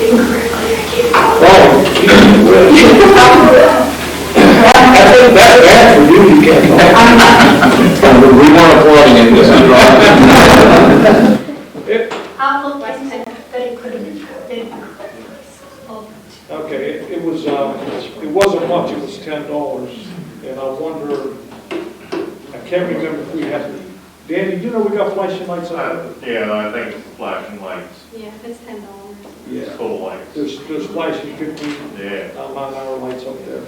Oh, I think that's bad for you, you can't talk. We weren't applauding it, this is right. How much was it that it could have been? Okay, it was, it wasn't much, it was $10, and I wonder, I can't remember if we had, Dan, did you know we got flashing lights on? Yeah, I think it's flashing lights, Yeah, it's $10. Yeah. full lights. There's flashing 15 Yeah. mile-an-hour lights up there.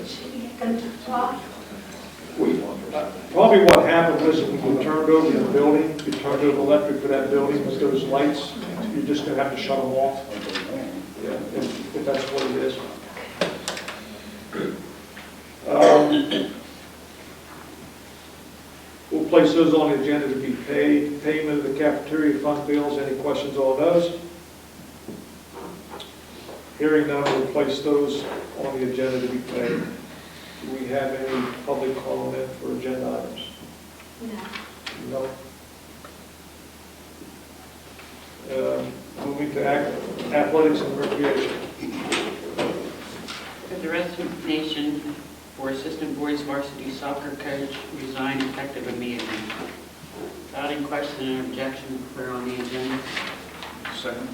Probably what happened was when you turned over the building, you turned over electric for that building with those lights, you're just gonna have to shut them off. Yeah, if that's what it is. We'll place those on the agenda to be paid. Payment of the cafeteria fund bills, any questions on those? Hearing none, we'll place those on the agenda to be paid. Do we have any public comment for agenda items? No. No. Moving to athletics and recreation. The resignation for assistant boys varsity soccer coach resign effective immediately. Without any question or objection, put it on the agenda. Second.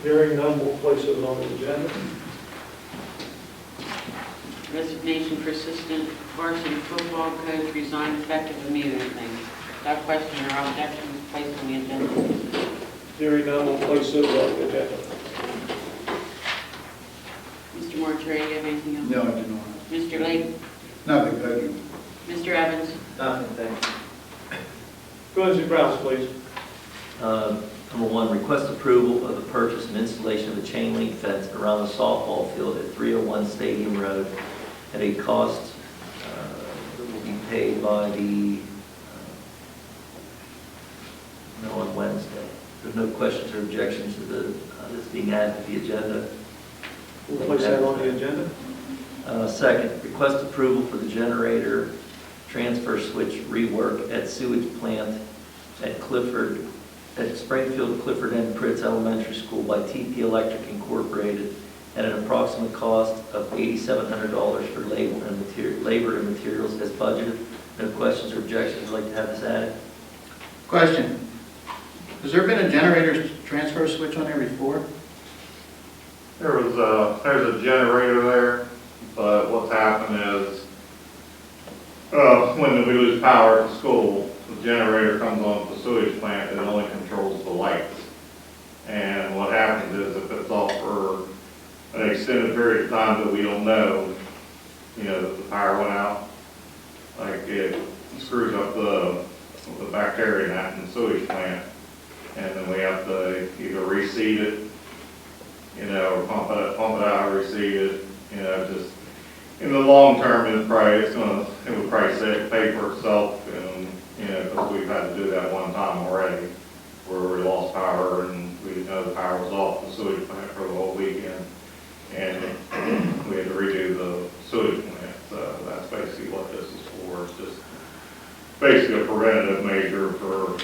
Hearing none, we'll place it on the agenda. Resignation for assistant varsity football coach resign effective immediately. Without question or objection, placed on the agenda. Hearing none, we'll place it on the agenda. Mr. Mortuary, you have anything else? No, I do not. Mr. Lake? Nothing, thank you. Mr. Evans? Nothing, thanks. Go ahead, Mr. Brown, please. Number one, request approval of the purchase and installation of a chain link fence around the softball field at 301 Stadium Road at a cost that will be paid by the, on Wednesday. There's no questions or objections to this being added to the agenda. We'll place that on the agenda. Second, request approval for the generator transfer switch rework at sewage plant at Springfield, Clifford, and Pritz Elementary School by TP Electric Incorporated at an approximate cost of $8,700 for labor and materials as budgeted. No questions or objections. I'd like to have this added. Question. Has there been a generator transfer switch on there before? There's a generator there, but what's happened is, when we lose power at school, the generator comes on the sewage plant and it only controls the lights. And what happens is if it's off for an extended period of time that we don't know, that the power went out, like it screws up the bacteria in that in the sewage plant. And then we have to either reseed it, or pump it out, reseed it, just in the long term, it would probably pay for itself, and, because we've had to do that one time already, where we lost power, and we didn't know the power was off the sewage plant for the whole weekend, and we had to redo the sewage plant, so that's basically what this is for. It's just basically a preventative measure for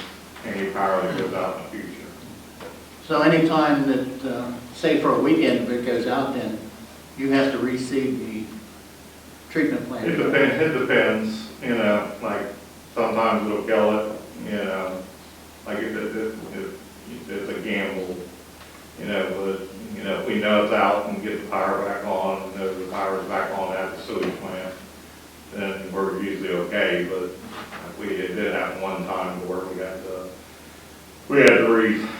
any power that goes out in the future. So anytime that, say for a weekend, if it goes out, then you have to reseed the treatment plant? It depends, like sometimes it'll kill it, like it's a gamble, but, if we know it's out and get the power back on, know the power's back on at the sewage plant, then we're usually okay, but it did happen one time where we had to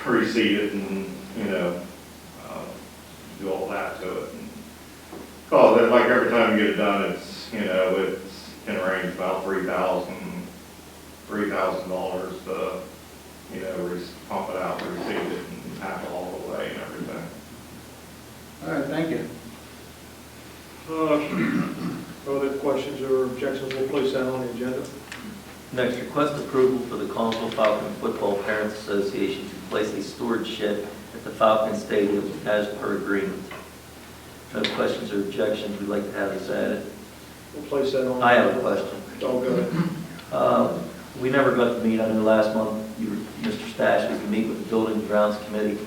reseed it and, do all that to it. Cause it, like every time you get it done, it's, it can range about $3,000 to, pump it out, reseed it, and tap it all the way and everything. All right, thank you. Other questions or objections, we'll place that on the agenda. Next, request approval for the Collinsville Falcon Football Parents Association to place a storage shed at the Falcon Stadium as per agreement. No questions or objections. We'd like to have this added. We'll place that on. I have a question. Oh, go ahead. We never got to meet. I know last month, Mr. Stash, was to meet with the Building and Grounds Committee.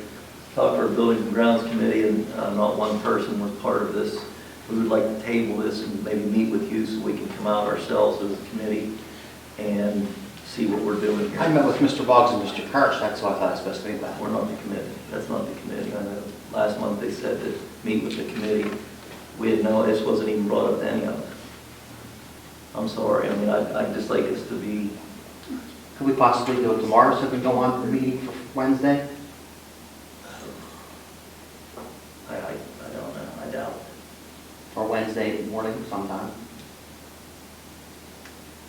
talked to our Buildings and Grounds Committee, and not one person was part of this. We would like to table this and maybe meet with you so we can come out ourselves as a committee and see what we're doing I here. met with Mr. Boggs and Mr. Kirsch, that's what I thought it was supposed to be about. We're not the committee. That's not the committee. I know last month they said to meet with the committee. We had no, this wasn't even brought up to any of us. I'm sorry. I mean, I'd just like us to be, Could we possibly do it tomorrow so we can go on to the meeting for Wednesday? I don't know. I doubt it. Or Wednesday morning sometime?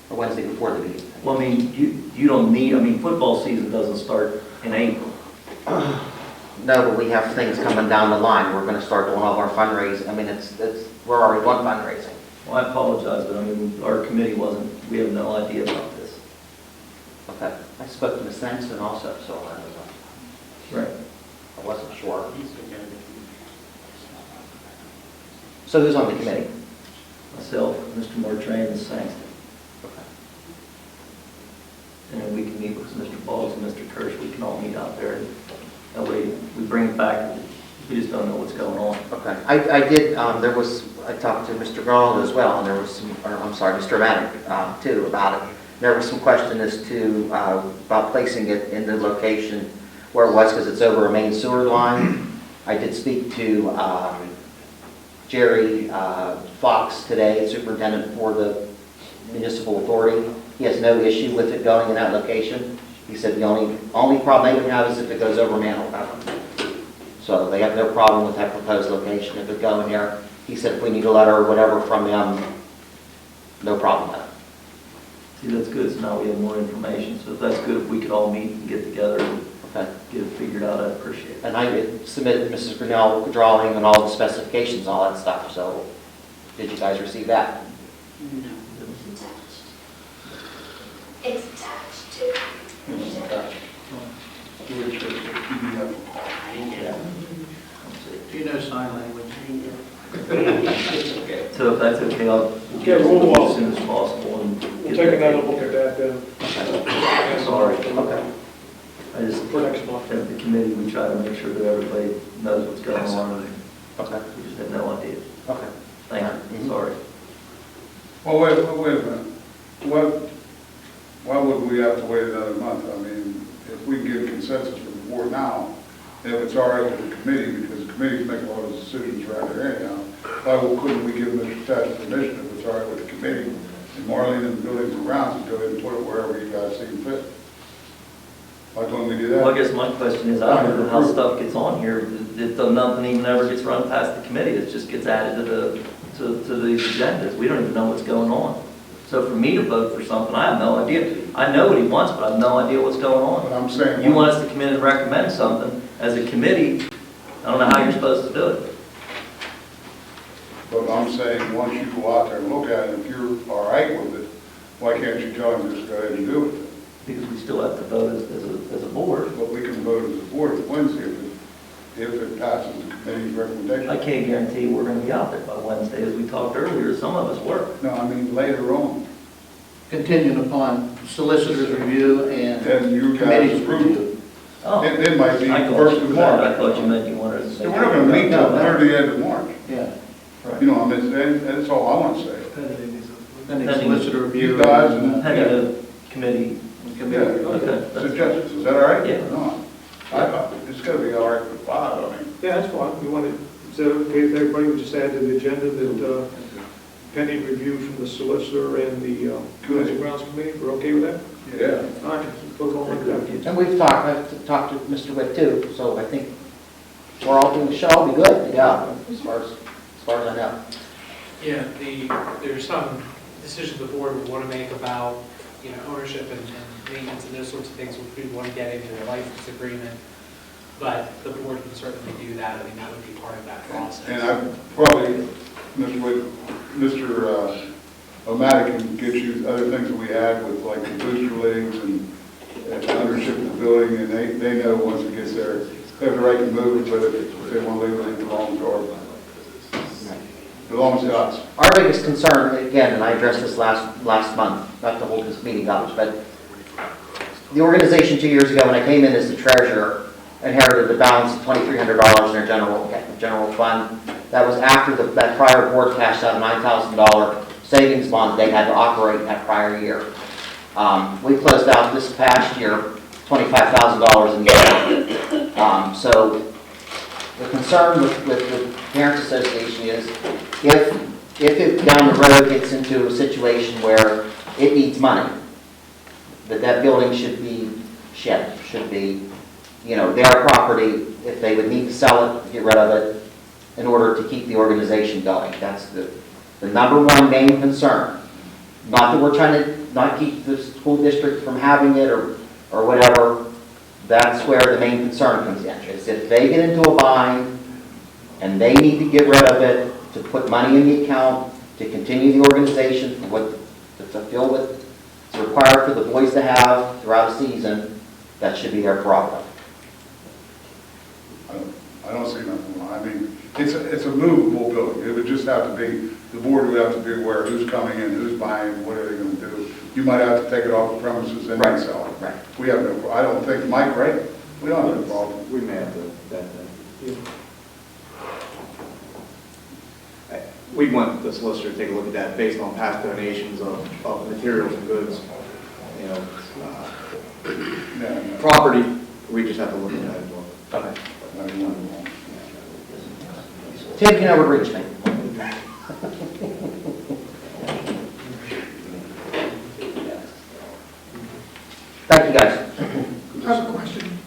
Or Wednesday before the meeting? Well, I mean, you don't need, I mean, football season doesn't start in April. No, but we have things coming down the line. We're gonna start doing all of our fundraising. I mean, we're already doing fundraising. Well, I apologize, but I mean, our committee wasn't, we have no idea about this. Okay. I spoke to Ms. Sampson also, so Right. I wasn't sure. So who's on the committee? Myself, Mr. Martrain, and Sangston. Okay. And then we can meet with Mr. Boggs and Mr. Kirsch. We can all meet out there. That way, we bring it back. We just don't know what's going on. Okay. I did, I talked to Mr. Garland as well, and there was some, or I'm sorry, Mr. Maddock, too, about it. There was some question as to, about placing it in the location where it was, because it's over a main sewer line. I did speak to, Jerry Fox today, superintendent for the municipal authority. He has no issue with it going in that location. He said the only problem they would have is if it goes over manhole cover. So they have no problem with that proposed location if it going there. He said if we need a letter or whatever from them, no problem with it. See, that's good. So now we have more information. So if that's good, if we could all meet and get together and Okay. get it figured out, I'd appreciate it. And I had submitted Mrs. Grinnell drawing and all the specifications, all that stuff. So did you guys receive that? No. It's attached to. Do you know sign language? So if that's okay, I'll Okay, get it we'll- as soon as possible and We'll get take that another look at that then, Sorry. Okay. I just, for next month. at the committee, we try to make sure that everybody knows what's going on. Okay. We just had no idea. Okay. Thank you. Sorry. Well, wait a minute. Why would we have to wait another month? I mean, if we can get consensus from the board now, if it's all right with the committee, because the committees make a lot of decisions right there anyhow, why couldn't we give Mr. Thatch permission if it's all right with the committee, and Marlene and the Buildings and Grounds to go ahead and put it wherever you guys see fit? Why couldn't we do that? Well, I guess my question is, I don't know how stuff gets on here. Nothing even ever gets run past the committee. It just gets added to the agendas. We don't even know what's going on. So for me to vote for something, I have no idea. I know what he wants, but I have no idea what's going But on. I'm saying. You want us to come in and recommend something as a committee, I don't know how you're supposed to do it. But I'm saying, once you go out there and look at it, if you're all right with it, why can't you tell them just go ahead and do it? Because we still have to vote as a board. But we can vote as a board at Wednesday if it passes the committee's recommendation. I can't guarantee we're gonna be out there by Wednesday, as we talked earlier, some of us work. No, I mean, later on, Contingent upon solicitor's review and then you guys committee's approve it. review. Oh, It might be I first thought of you March. meant you wanted to say. So we're not gonna meet till No. 30th of March. Yeah. You know, I mean, that's all I want to say. Pending solicitor review. You guys and, Pending the committee. Yeah, Okay, that's suggestions, is that all right? Yeah. No, it's gonna be all right with 5, I mean. Yeah, that's fine. We want to, so, okay, everybody would just add to the agenda that pending review from the solicitor and the Buildings and Grounds Committee, we're okay with that? Yeah. All right, put it on like that. And I've talked to Mr. Witt too, so I think we're all doing the show, be good, yeah, as far as I know. Yeah, there's some decisions the board would want to make about, ownership and maintenance and those sorts of things, which we want to get into a license agreement. But the board can certainly do that. I mean, that would be part of that process. And I probably, Mr. O'Malley can get you other things that we had with like the booster leagues and ownership of the building, and they know once it gets there, they have the right to move it, but if they want to leave it, it belongs to our, belongs to us. Our biggest concern, again, and I addressed this last month, not to hold this meeting up, but the organization 2 years ago, when I came in as the treasurer, inherited a balance of $2,300 in their general fund. That was after that prior board cashed out a $9,000 savings bond they had to operate that prior year. We closed out this past year $25,000 in debt. So the concern with the Parents Association is if it down the road gets into a situation where it needs money, that building should be shed, should be, their property, if they would need to sell it, get rid of it in order to keep the organization going. That's the number one main concern. Not that we're trying to not keep the school district from having it or whatever. That's where the main concern comes in, is if they get into a bind and they need to get rid of it to put money in the account to continue the organization for what, to fulfill what is required for the boys to have throughout a season, that should be their prerogative. I don't see nothing wrong. I mean, it's a movable building. It would just have to be, the board would have to be aware who's coming in, who's buying, what are they going to do. You might have to take it off the premises and then sell it. Right. We have no, I don't think, Mike, right? We don't have a problem. We may have to, we want the solicitor to take a look at that based on past donations of materials and goods. Yeah, Property, we just have to look at that as well. Okay. no, no, no. Tim, you know what reach me. Thank you, guys. I have a question.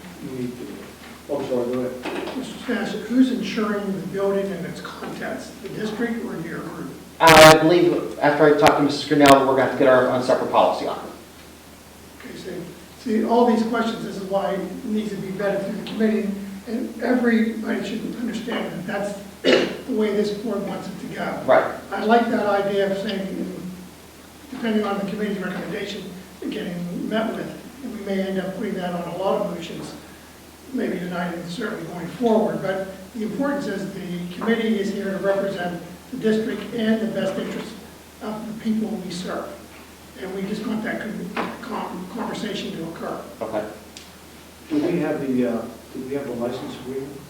Oh, sorry, go ahead. Mr. Stassic, who's insuring the building and its contents, the district or your group? I believe after I talk to Mrs. Grinnell, we're going to have to get our own separate policy on it. Okay, see, all these questions, this is why it needs to be vetted through the committee, and everybody should understand that that's the way this board wants it to go. Right. I like that idea of saying, depending on the committee's recommendation, getting met with, and we may end up putting that on a lot of motions, maybe tonight and certainly going forward. But the importance is the committee is here to represent the district and the best interest of the people we serve. And we just want that conversation to occur. Okay. Do we have the license agreement?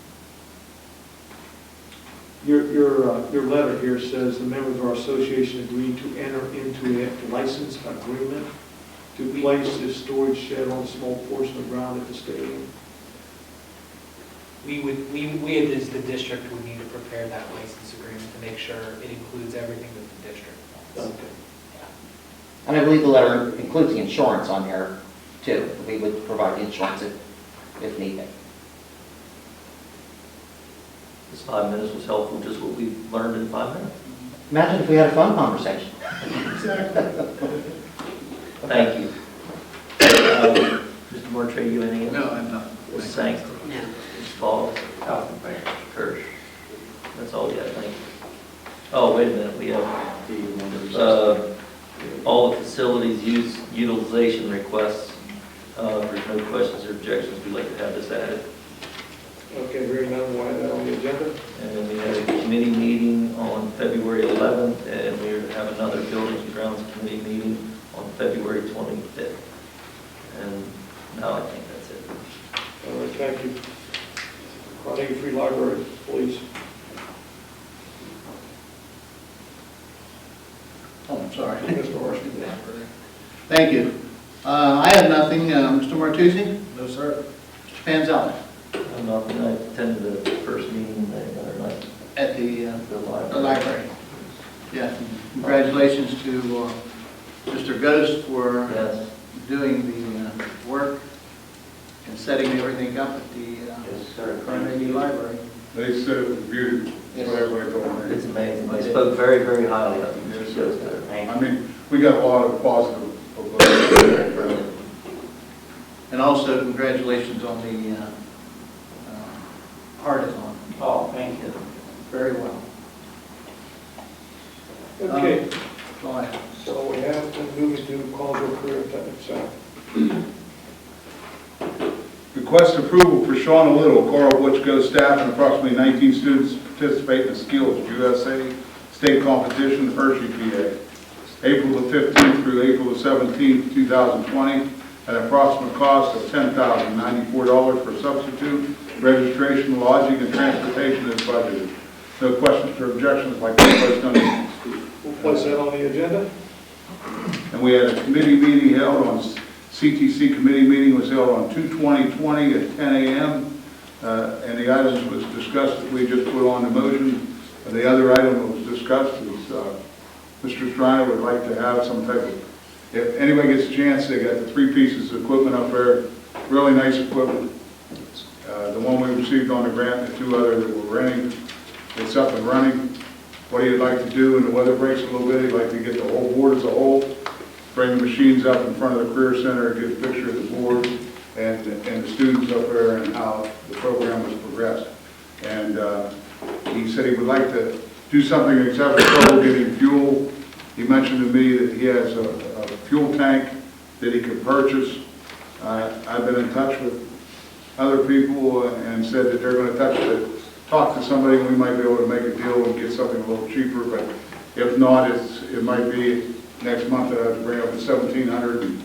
Your letter here says the members of our association agreed to enter into a license agreement to place this storage shed on a small portion of ground at the stadium. We as the district would need to prepare that license agreement to make sure it includes everything that the district wants. Okay. And I believe the letter includes the insurance on there, too. We would provide the insurance if needed. This 5 minutes was helpful, just what we learned in 5 minutes. Imagine if we had a phone conversation. Exactly. Thank you. Mr. Mortray, you anything? No, I'm not. Ms. Sank? No. Ms. Paul? Mr. Kirsch? That's all we have, thank you. Oh, wait a minute, we have all the facilities use utilization requests. If there's no questions or objections, we'd like to have this added. Okay, hearing none, we'll add that on the agenda. And then we have a committee meeting on February 11th, and we have another Buildings and Grounds Committee meeting on February 25th. And now I think that's it. All right, thank you. Carnegie Free Library, please. Oh, I'm sorry. Mr. Horst. Thank you. I have nothing. Mr. Martucci? No, sir. Mr. Panzella? I'm not, I attended the first meeting the other night, At the the library. library. Yes, congratulations to Mr. Ghost for Yes. doing the work and setting everything up at the Yes, sir. Carnegie Library. They said it was beautiful. That's what everybody told me. It's amazing. They spoke very, very highly of you. Yes, Yes, sir. sir. I mean, we got a lot of positive publicity. And also congratulations on the Heart-a-thon. Oh, thank you. Very well. Okay, That's all I have. so we have to move into Collinsville Career Technical Center. Request approval for Shauna Little, Carl Butchko staff, and approximately 19 students to participate in the Skills USA State Competition in Hershey, PA, April the 15th through April the 17th, 2020, at an approximate cost of $10,094 for substitute registration, lodging, and transportation as budgeted. No questions or objections, like that was done. We'll place that on the agenda. And we had a committee meeting held on, CTC committee meeting was held on 2/20/20 at 10 a.m. And the items was discussed that we just put on the motion. The other item that was discussed is Mr. Striner would like to have some type of, if anybody gets a chance, they got the 3 pieces of equipment up there, really nice equipment. The one we received on the grant, the 2 other that we're renting, it's up and running. What he'd like to do, and the weather breaks a little bit, he'd like to get the whole board as a whole, bring the machines up in front of the Career Center, get a picture of the board and the students up there and how the program was progressed. And he said he would like to do something except for trouble getting fuel. He mentioned to me that he has a fuel tank that he could purchase. I've been in touch with other people and said that they're going to talk to somebody, and we might be able to make a deal and get something a little cheaper, but if not, it might be next month that I have to bring up to $1,700 and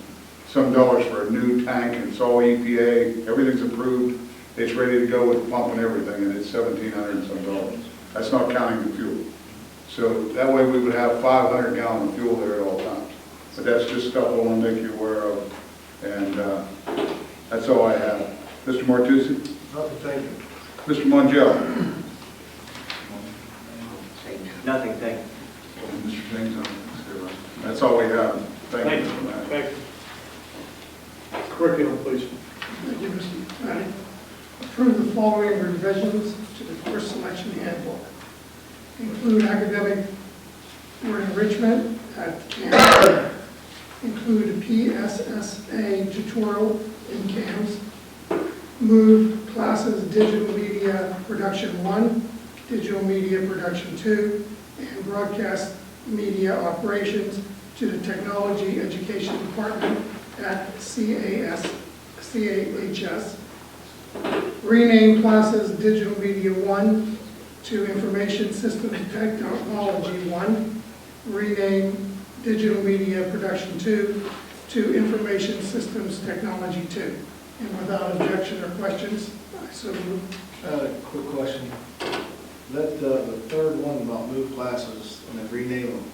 some dollars for a new tank, and it's all EPA, everything's approved, it's ready to go with the pump and everything, and it's $1,700 and some dollars. That's not counting the fuel. So that way we would have 500 gallons of fuel there at all times. But that's just stuff I want to make you aware of, and that's all I have. Mr. Martucci? Nothing, thank you. Mr. Mongiel? Nothing, thank you. Mr. James? That's all we have. Thank you. Thank you. Curriculum, please. Thank you, Mr. Manning. Approve the following revisions to the course selection handbook. Include academic or enrichment at camp. Include a PSSA tutorial in camps. Move classes digital media production 1, digital media production 2, and broadcast media operations to the technology education department at CAHS. Rename classes digital media 1 to information systems technology 1. Rename digital media production 2 to information systems technology 2. And without objection or questions, I so move. Quick question. Let the third one about move classes and then rename them.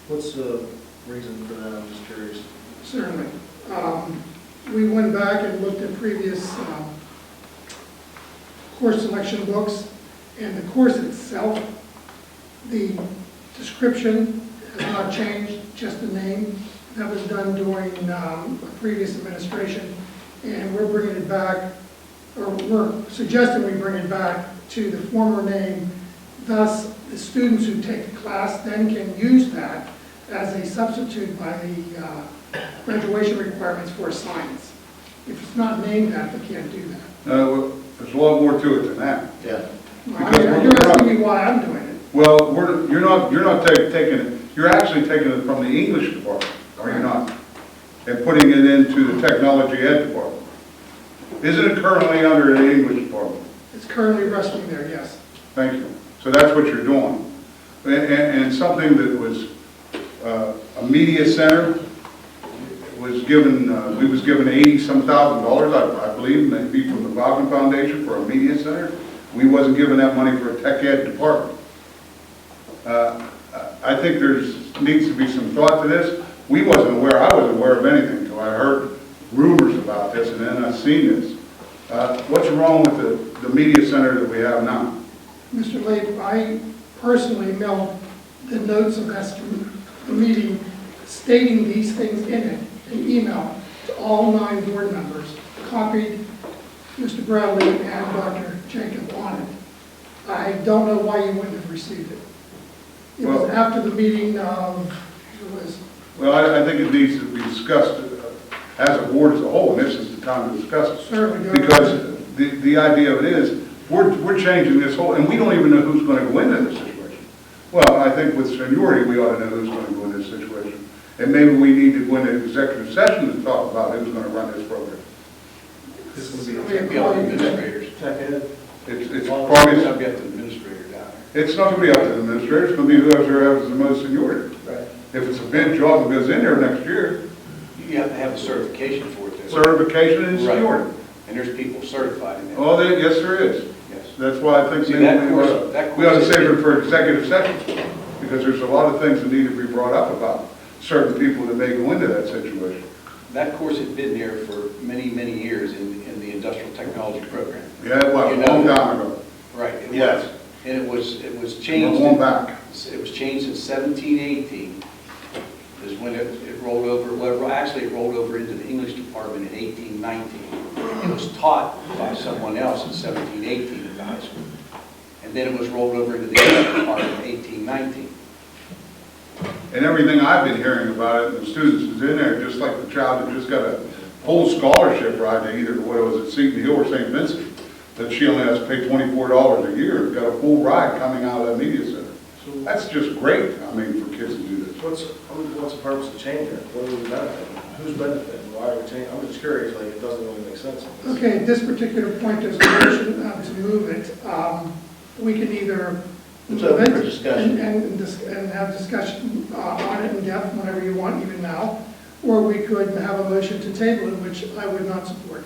What's the reason for that? I'm just curious. Certainly. We went back and looked at previous course selection books, and the course itself, the description has not changed, just the name. That was done during a previous administration, and we're bringing it back, or we're suggesting we bring it back to the former name. Thus, the students who take the class then can use that as a substitute by the graduation requirements for science. If it's not named that, they can't do that. Well, there's a lot more to it than that. Yeah. You're asking me why I'm doing it. Well, you're not taking it, you're actually taking it from the English department, are you not? And putting it into the technology ed department. Isn't it currently under the English department? It's currently resting there, yes. Thank you. So that's what you're doing. And something that was a media center was given, we was given $80-some thousand, I believe, maybe from the Bogdan Foundation for a media center. We wasn't given that money for a tech ed department. I think needs to be some thought to this. I wasn't aware of anything until I heard rumors about this, and then I seen this. What's wrong with the media center that we have now? Mr. Lape, I personally mailed the notes of the meeting stating these things in it, an email to all 9 board members, copied Mr. Bradley and Dr. Jacob on it. I don't know why you wouldn't have received it. It was after the meeting of, Well, I think it needs to be discussed as a board as a whole, and this is the time to discuss it. certainly. Because the idea of it is, we're changing this whole, and we don't even know who's going to go into this situation. Well, I think with seniority, we ought to know who's going to go into this situation. And maybe we need to go into executive session to talk about who's going to run this program. This is going to be up to administrators. Tech ed. It's Well, probably, it's going to be up to the administrator down it's not going to be up to the administrators, it's going to be whoever has the most seniority. there. Right. If it's a bid job that goes in there next year, You have to have a certification for it to certification and Right. security. And there's people certified in that. Oh, yes, there is. Yes. That's why I think See, maybe that we ought course- that to, we ought to course- save it for executive session, because there's a lot of things that need to be brought up about certain people that may go into that situation. That course had been there for many, many years in the industrial technology program. Yeah, well, a You know long that. time ago. Right, it Yes. was. And it was We're changed. going back. It was changed in 1718, is when it rolled over, well, actually it rolled over into the English department in 1819. It was taught by someone else in 1718 at the high school. And then it was rolled over into the English department in 1819. And everything I've been hearing about it, the students is in there, just like the child that just got a full scholarship ride to either, what was it, Seton Hill or St. Vincent, that she only has to pay $24 a year, got a full ride coming out of that media center. That's just great, I mean, for kids to do this. What's the purpose of changing it? What are we benefiting? Who's benefiting? Why are we changing? I'm just curious, like, it doesn't really make sense. Okay, at this particular point, there's a motion to move it. We can either It's move open for it discussion. and have discussion on it in depth whenever you want, even now, or we could have a motion to table it, which I would not support.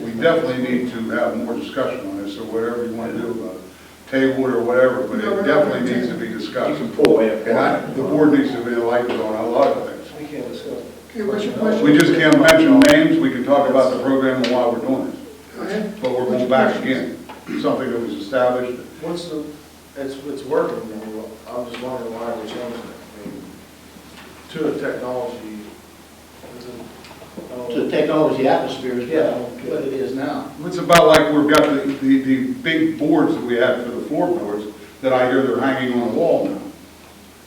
We definitely need to have more discussion on this, or whatever you want to do about it. Table it or whatever, but No, we're it not definitely gonna needs to table be You discussed. can pull away a And the board needs to be enlightened on a lot of things. We can't discuss. Okay, what's your question? We just can't mention names, we can talk about the program and why we're doing it. Go ahead. But we're going back again, something that was established. What's the, it's working, I mean, I'm just wondering why we're changing it. I mean, to a technology, To the technology atmosphere is what it is now. It's about like we've got the big boards that we had for the floorboards that I hear they're hanging on the wall now.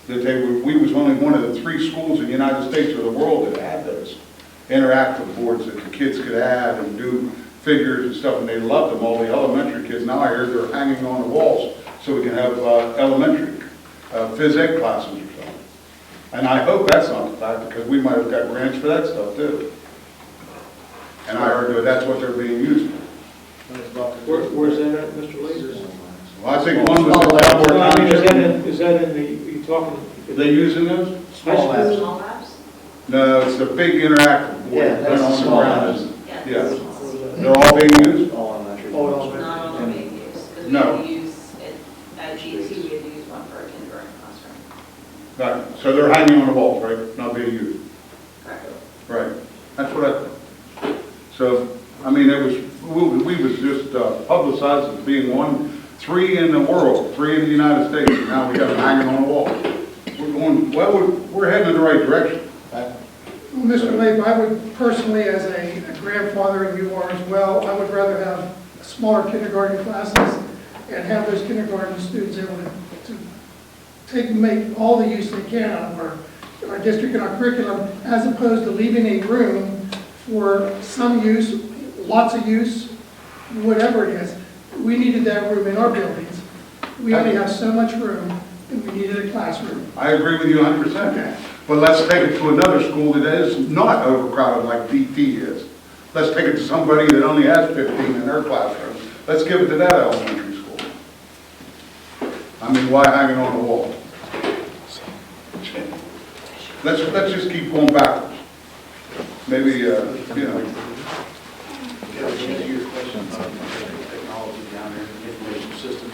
That we was only one of the 3 schools in the United States or the world that had those interactive boards that the kids could add and do figures and stuff, and they loved them, all the elementary kids. Now I hear they're hanging on the walls so we can have elementary phys ed classes or something. And I hope that's not the fact, because we might have got grants for that stuff too. And I heard that that's what they're being used for. Where's that at, Mr. Lasers? Well, I think one was at Delaware I mean, Township. is that in the, you talking? Are they using those? Small labs. Small labs? No, it's the big interactive board. Yeah, that's on the small ground. labs. Yeah. They're all being used? All elementary. All elementary. Not all of being used, because we No. had to use it at G2, we had to use one for a kindergarten classroom. Right, so they're hanging on the walls, right? Not being used? Correct. Right, that's what I think. So, I mean, it was, we was just publicized as being 3 in the world, 3 in the United States, and now we got them hanging on the wall. We're going, well, we're heading in the right direction. Well, Mr. Labe, I would personally, as a grandfather, and you are as well, I would rather have smaller kindergarten classes and have those kindergarten students able to make all the use they can out of our district and our curriculum, as opposed to leaving a room for some use, lots of use, whatever it is. We needed that room in our buildings. We only have so much room, and we needed a classroom. I agree with you 100%. But let's take it to another school that is not overcrowded like DT is. Let's take it to somebody that only has 15 in their classroom. Let's give it to that elementary school. I mean, why hanging on the wall? Let's just keep going backwards. Maybe, you know. Yeah, to answer your question about the technology down there, the information system,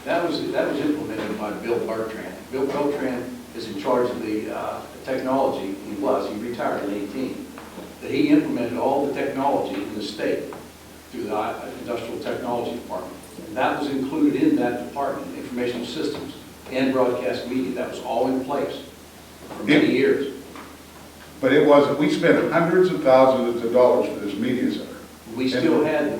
that was implemented by Bill Bertrand. Bill Bertrand is in charge of the technology. He retired in 18. That he implemented all the technology in the state through the Industrial Technology Department. And that was included in that department, informational systems and broadcast media. That was all in place for many years. But it wasn't, we spent hundreds of thousands of dollars for this media center. We still had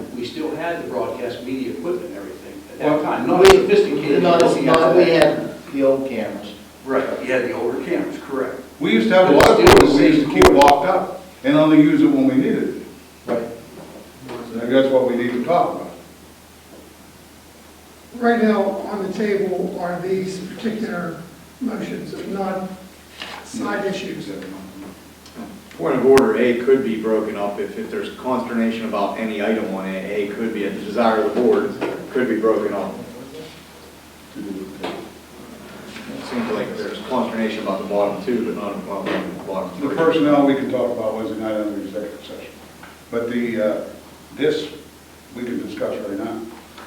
the broadcast media equipment and everything at that Well, time. Not sophisticated. We had the old cameras. Right, you had the older cameras, correct. We used to have a lot of equipment we used to keep locked up and only use it when we needed it. Right. So that's what we need to talk about. Right now, on the table are these particular motions, not side issues. Point of order, A could be broken up if there's consternation about any item on it. A could be, at the desire of the board, could be broken up. seems like there's consternation about the bottom two, but not about the bottom The three. personnel we can talk about Wednesday night under executive session. But this, we can discuss right now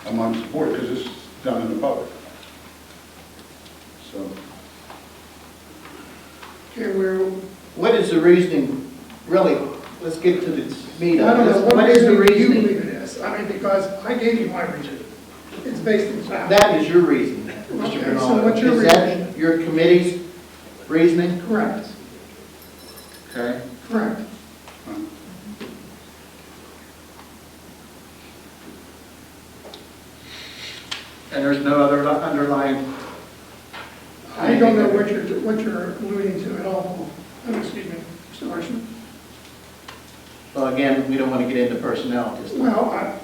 amongst the board, because this is done in the public. So, Okay, we're, What is the reasoning, really, let's get to the meat I of don't know this. what What is the reason you reasoning? believe it is. I mean, because I gave you my reason. It's based in fact. That is your reasoning, Mr. Okay, so Bernard. what's your Is that reasoning? your committee's reasoning? Correct, Okay. correct. And there's no other underlying? I don't know what you're alluding to at all. Oh, excuse me, Mr. Marshman. Well, again, we don't want to get into personnel at this time. Well,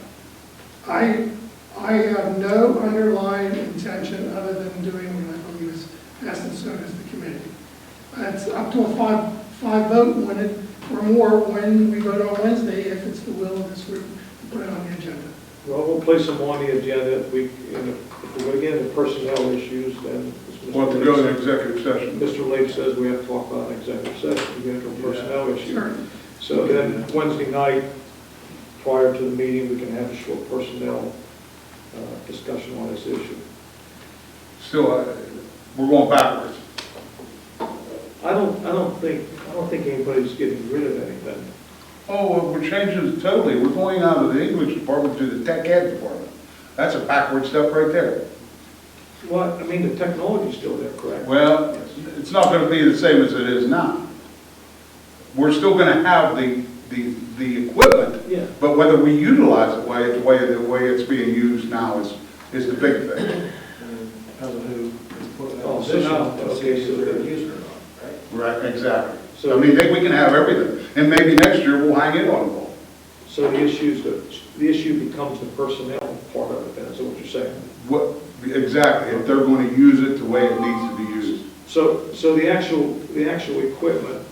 I have no underlying intention other than doing what I believe is best and so does the committee. It's up to a five vote when it, or more when we vote on Wednesday, if it's the will of this group to put it on the agenda. Well, we'll place them on the agenda. If we're going to get into personnel issues, then. as Mr. we'll have to go to executive session. Mr. Lake says we have to talk about an executive session to get into a personnel issue. Sure. So then Wednesday night, prior to the meeting, we can have a short personnel discussion on this issue. Still, we're going backwards. I don't think anybody's getting rid of anything. Oh, well, we're changing it totally. We're going out of the English department to the tech ed department. That's a backward step right there. Well, I mean, the technology's still there, correct? Well, it's not going to be the same as it is now. We're still going to have the equipment, Yeah. but whether we utilize it the way it's being used now is the big thing. Depends on who is putting Oh, that so position, now- to see okay, if so they're then- using it or not, right? Right, exactly. So- I mean, we can have everything, and maybe next year we'll hang it on the wall. So the issue becomes the personnel part of it, then, is that what you're saying? What, exactly, if they're going to use it the way it needs to be used. So the actual equipment,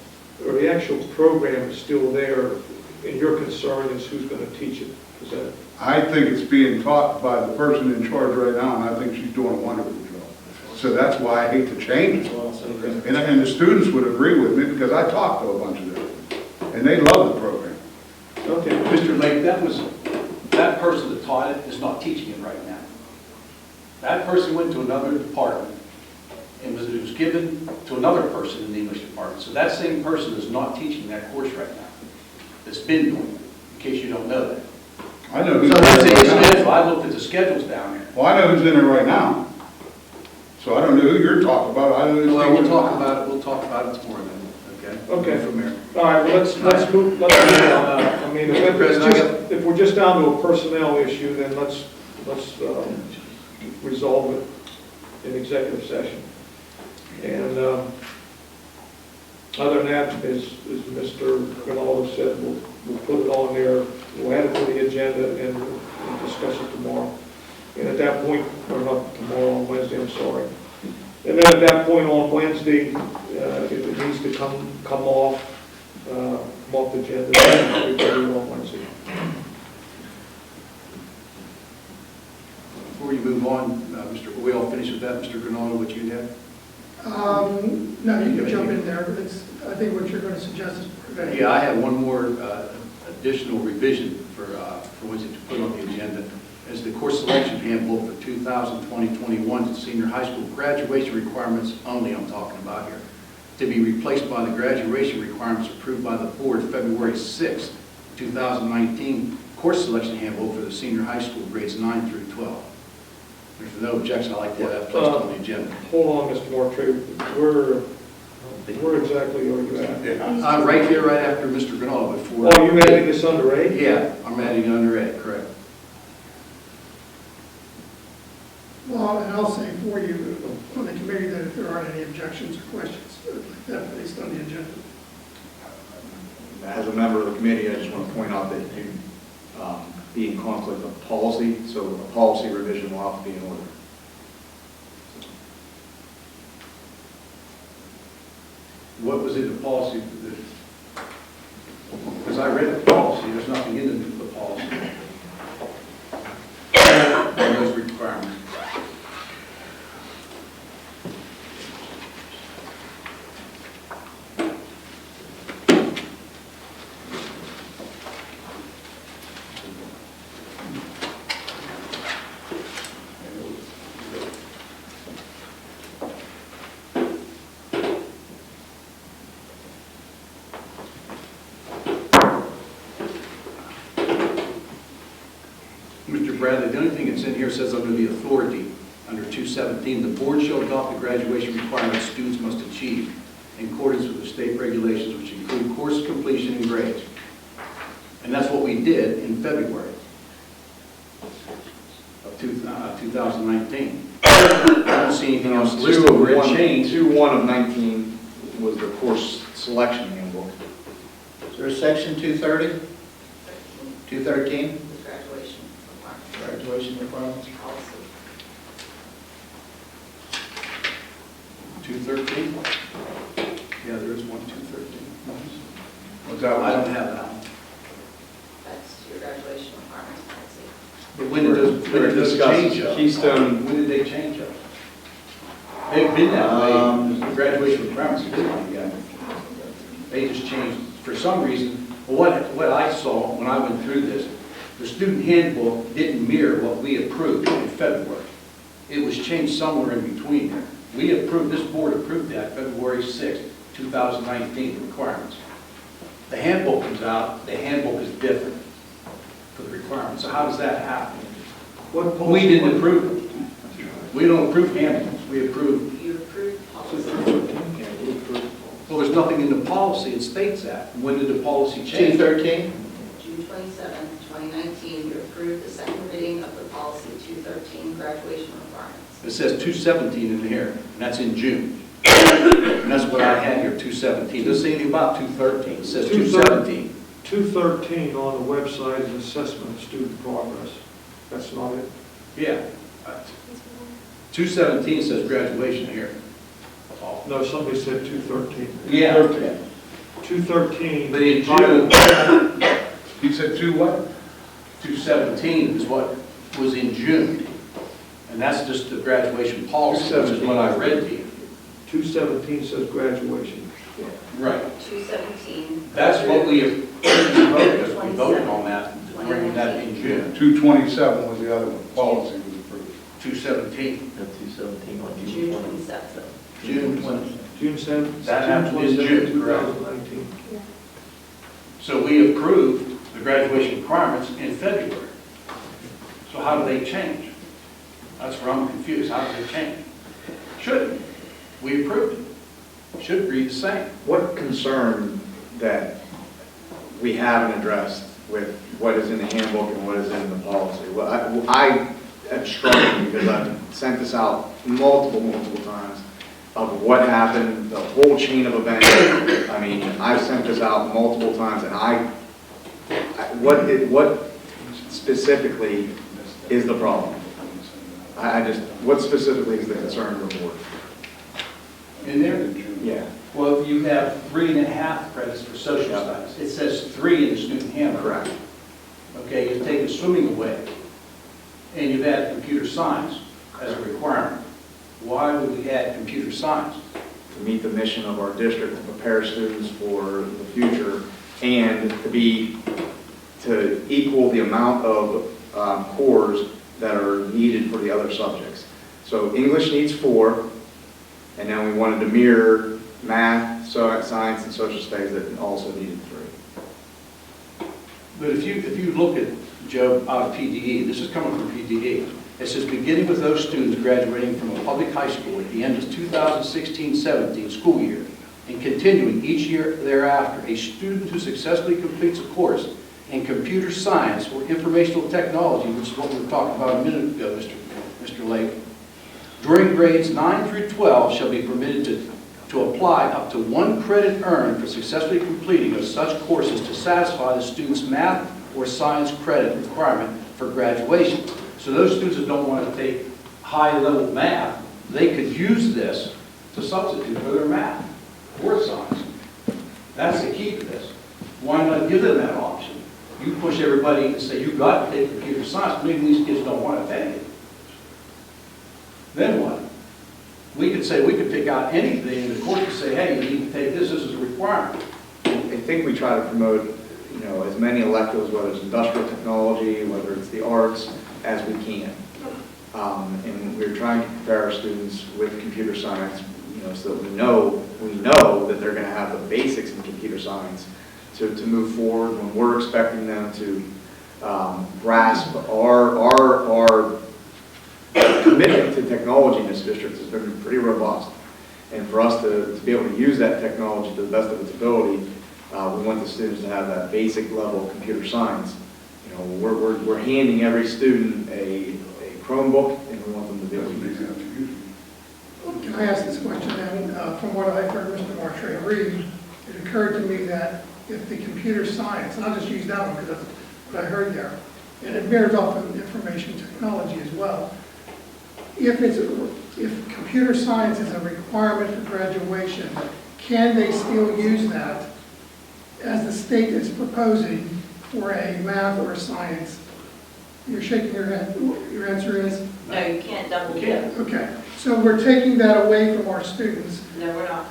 or the actual program is still there, and your concern is who's going to teach it? Is that? I think it's being taught by the person in charge right now, and I think she's doing a wonderful job. So that's why I hate to change it. Well, so there's- And the students would agree with me, because I talked to a bunch of them, and they love the program. Okay. Mr. Lake, that person that taught it is not teaching it right now. That person went to another department and it was given to another person in the English department. So that same person is not teaching that course right now. That's been doing it, in case you don't know that. I know who's So in that's there in right the now. schedule. I looked at the schedules down there. Well, I know who's in there right now. So I don't know who you're talking about, I don't know who's. Well, we'll teaching. talk about it tomorrow then, okay? Okay. From there. All right, well, let's move on. I mean, if we're just down to a personnel issue, then let's resolve it in executive session. And other than that, as Mr. Rinaldo said, we'll put it on there, we'll add it to the agenda and we'll discuss it tomorrow. And at that point, or not tomorrow, on Wednesday, I'm sorry. And then at that point on Wednesday, if it needs to come off the agenda, then we can do it on Wednesday. Before you move on, we all finished with that, Mr. Granado, what you had? No, you can jump in there, but I think what you're going to suggest is preventing. Yeah, I have one more additional revision for Wednesday to put on the agenda. As the course selection handbook for 2020-21 to senior high school graduation requirements only I'm talking about here, to be replaced by the graduation requirements approved by the board February 6, 2019 course selection handbook for the senior high school grades 9 through 12. If there's no objection, I'd like to have that placed on the agenda. Hold on, Mr. Mortree, where exactly are you at? I'm right here, right after Mr. Granado before. Oh, you adding this under A? Yeah, I'm adding under A, correct. Well, and I'll say for you, on the committee, that if there aren't any objections or questions, I'd like that placed on the agenda. As a member of the committee, I just want to point out that you be in conflict of policy, so a policy revision will have to be in order. What was in the policy? Because I read the policy, there's nothing in the policy. And those requirements. Mr. Bradley, the only thing that's in here says under the authority, under 217, the board shall adopt the graduation requirements students must achieve in accordance with the state regulations, which include course completion and grades. And that's what we did in February of 2019. I don't see anything else listed where it changed. 2-1 of 19 was the course selection handbook. Is there a section 230, 213, The graduation requirement graduation requirements? policy. 213? Yeah, there is one, 213. What's that? I don't have that one. That's your graduation requirements policy. But when did those change up? Keystone. When did they change up? They've been that way, the graduation requirements have been like that. They just changed, for some reason, well, what I saw when I went through this, the student handbook didn't mirror what we approved in February. It was changed somewhere in between there. We approved, this board approved that February 6, 2019, the requirements. The handbook comes out, the handbook is different for the requirements. So how does that happen? We didn't approve it. We don't approve handbooks, we approve, You approved policy. well, there's nothing in the policy that states that. When did the policy change? 213? June 27, 2019, you approved the second reading of the policy 213 graduation requirements. It says 217 in here, and that's in June. And that's what I had here, 217. It doesn't say anything about 213, it says 217. 213 on the website is assessment of student progress. That's not it. Yeah. 217 says graduation here. No, somebody said 213. Yeah. 213. But in June, He said 2 what? 217 is what was in June. And that's just the graduation policy, which is what I read to you. 217 says graduation. Right. 217. That's what we voted, we voted on that, bringing that in June. 227 was the other one, policy was approved. 217, No, 217 on June June 20. 27. June 20. June 7th. That happened in June, correct. 2019. So we approved the graduation requirements in February. So how do they change? That's where I'm confused. How do they change? Shouldn't. We approved it. Should read the same. What concern that we haven't addressed with what is in the handbook and what is in the policy? Well, I am struggling because I've sent this out multiple times of what happened, the whole chain of events. I mean, I've sent this out multiple times, and what specifically is the problem? What specifically is the concern of the board? In there? Yeah. Well, you have 3.5 credits for social studies. It says 3 in the student handbook. Correct. Okay, you've taken swimming away, and you've added computer science as a requirement. Why would we add computer science? To meet the mission of our district, to prepare students for the future, and to equal the amount of cores that are needed for the other subjects. So English needs 4, and then we wanted to mirror math, science, and social studies that also needed 3. But if you look at, Joe, out of PDE, this is coming from PDE. It says, beginning with those students graduating from a public high school at the end of 2016-17 school year, and continuing each year thereafter, a student who successfully completes a course in computer science or informational technology, which is what we were talking about a minute ago, Mr. Lake, during grades 9 through 12 shall be permitted to apply up to 1 credit earned for successfully completing of such courses to satisfy the student's math or science credit requirement for graduation. So those students that don't want to take high-level math, they could use this to substitute for their math or science. That's the key to this. Why not give them that option? You push everybody and say, you've got to take computer science. Maybe these kids don't want to take it. Then what? We could say, we could pick out anything, and the court could say, hey, you need to take this is a requirement. I think we try to promote, as many electives, whether it's industrial technology, whether it's the arts, as we can. And we're trying to prepare our students with computer science, so that we know that they're going to have the basics in computer science to move forward when we're expecting them to grasp our commitment to technology in this district has been pretty robust. And for us to be able to use that technology to the best of its ability, we want the students to have that basic level of computer science. You know, we're handing every student a Chromebook, and we want them to be able to use it. Can I ask this question then? From what I heard Mr. Martre read, it occurred to me that if the computer science, and I'll just use that one because that's what I heard there, and it bears off of information technology as well. If computer science is a requirement for graduation, can they still use that as the state is proposing for a math or a science? You're shaking your head. Your answer is? No, you can't double dip. Okay, so we're taking that away from our students. No, we're not.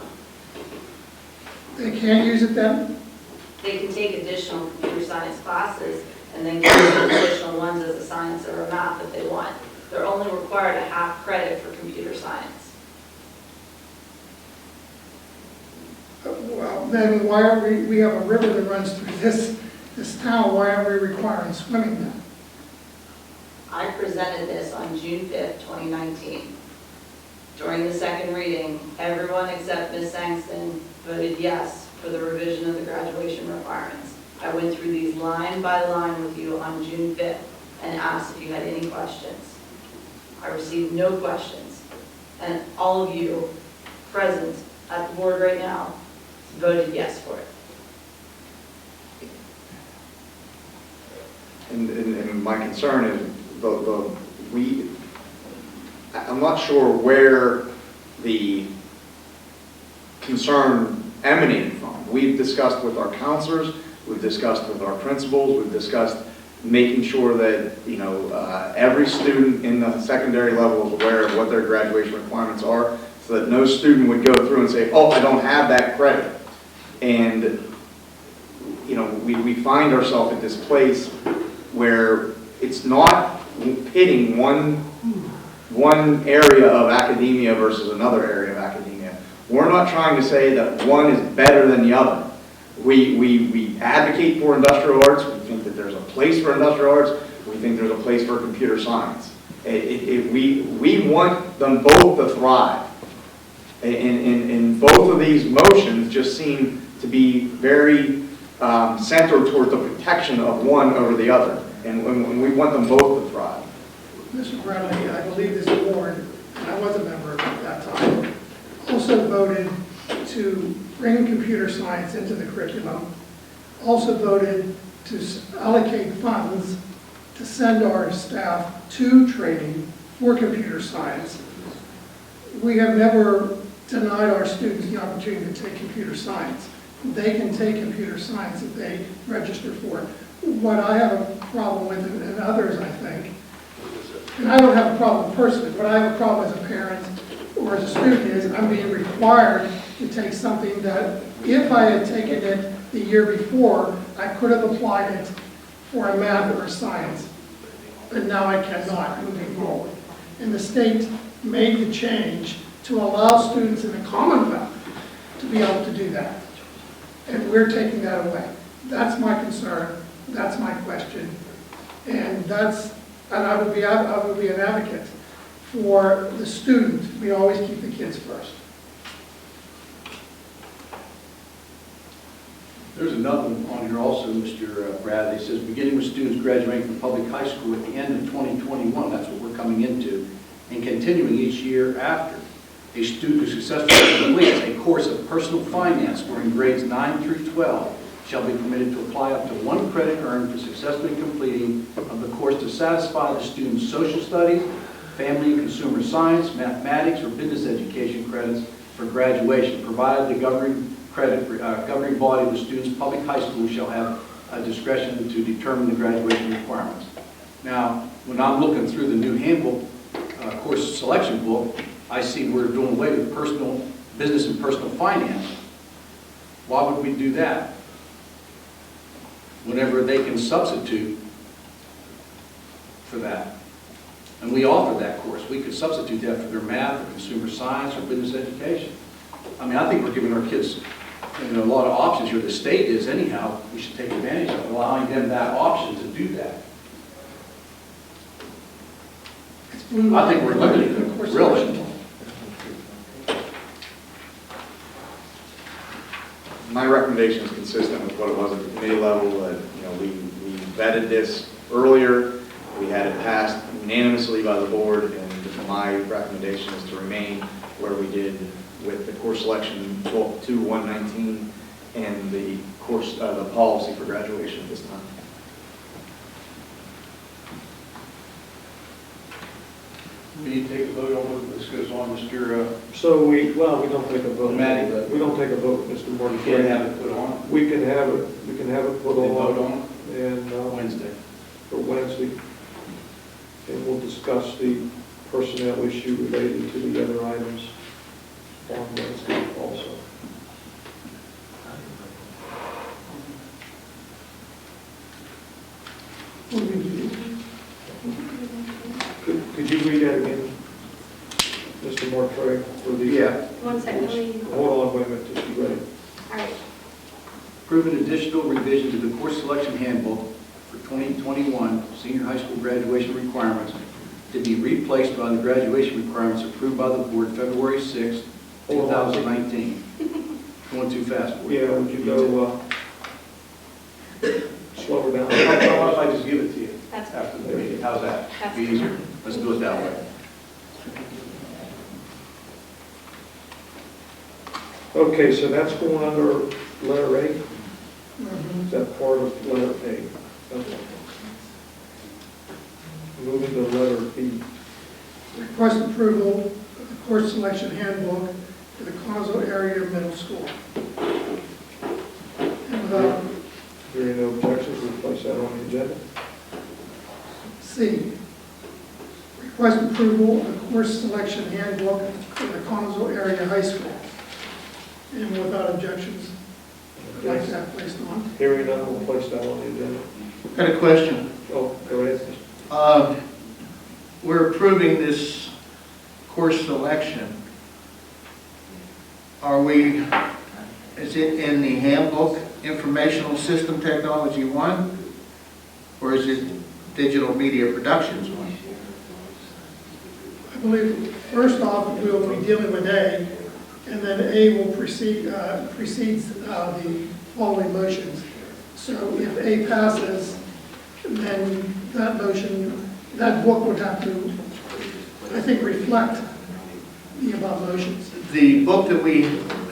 They can't use it then? They can take additional computer science classes and then get additional ones as a science or a math if they want. They're only required a half credit for computer science. Well, then why are we have a river that runs through this town, why are we requiring swimming then? I presented this on June 5th, 2019. During the second reading, everyone except Ms. Sangston voted yes for the revision of the graduation requirements. I went through these line by line with you on June 5th and asked if you had any questions. I received no questions, and all of you present at the board right now voted yes for it. And my concern is I'm not sure where the concern emanated from. We've discussed with our counselors, we've discussed with our principals, we've discussed making sure that, you know, every student in the secondary level is aware of what their graduation requirements are, so that no student would go through and say, oh, I don't have that credit. And, you know, we find ourselves at this place where it's not pitting one area of academia versus another area of academia. We're not trying to say that one is better than the other. We advocate for industrial arts. We think that there's a place for industrial arts. We think there's a place for computer science. We want them both to thrive. And both of these motions just seem to be very centered toward the protection of one over the other. And we want them both to thrive. Mr. Bradley, I believe this board, and I was a member of it at that time, also voted to bring computer science into the curriculum, also voted to allocate funds to send our staff to training for computer science. We have never denied our students the opportunity to take computer science. They can take computer science if they register for it. What I have a problem with, and others I think, and I don't have a problem personally, but I have a problem as a parent or as a student is I'm being required to take something that if I had taken it the year before, I could have applied it for a math or a science, but now I cannot moving forward. And the state made the change to allow students in the Commonwealth to be able to do that. And we're taking that away. That's my concern, that's my question, and I would be an advocate for the student. We always keep the kids first. There's another one on here also, Mr. Bradley. It says, beginning with students graduating from public high school at the end of 2021, that's what we're coming into, and continuing each year after. A student who successfully completes a course of personal finance during grades 9 through 12 shall be permitted to apply up to 1 credit earned for successfully completing of the course to satisfy the student's social studies, family and consumer science, mathematics, or business education credits for graduation, provided the governing body of the student's public high school shall have a discretion to determine the graduation requirements. Now, when I'm looking through the new handbook, course selection book, I see we're doing away with business and personal finance. Why would we do that? Whenever they can substitute for that. And we offer that course. We could substitute that for their math or consumer science or business education. I mean, I think we're giving our kids and a lot of options here, the state is anyhow, we should take advantage of, allowing them that option to do that. I think we're limiting them, really. My recommendation is consistent with what it was at the committee level, that, we vetted this earlier, we had it passed unanimously by the board, and my recommendation is to remain where we did with the course selection 12-119 and the course, the policy for graduation at this time. We need to take a vote on whether this goes on, Mr. So we don't take a vote. Matty, but- We don't take a vote, Mr. We Morgan. can't have it put on, We can have it put they vote on, on and, it Wednesday. for Wednesday. And we'll discuss the personnel issue related to the other items on Wednesday also. Could you read that again, Mr. Mortray, for the? Yeah. One second, let me, Hold on, wait a minute, till she's ready. all right. Approve an additional revision to the course selection handbook for 2021 senior high school graduation requirements to be replaced by the graduation requirements approved by the board February 6, 2019. Going too fast for you. Yeah, would you go, slow her down? How about if I just give it to you That's after the meeting? How's that? That's Be easier? Let's do it that way. Okay, so that's going under letter A? Is that part of letter A? Okay. Moving to letter B. Request approval of the course selection handbook for the Conzo area middle school. And without Hearing no objections, we'll place that on the agenda. C, request approval of the course selection handbook for the Conzo area high school. And without objections, I'd like to have placed on. Hearing none, we'll place that on the agenda. Got a question. Oh, go ahead. We're approving this course selection. Is it in the handbook, Informational System Technology 1? Or is it Digital Media Productions 1? I believe, first off, we'll be dealing with A, and then A will precedes the following motions. So if A passes, then that motion, that book would have to, I think, reflect the above motions. The book that we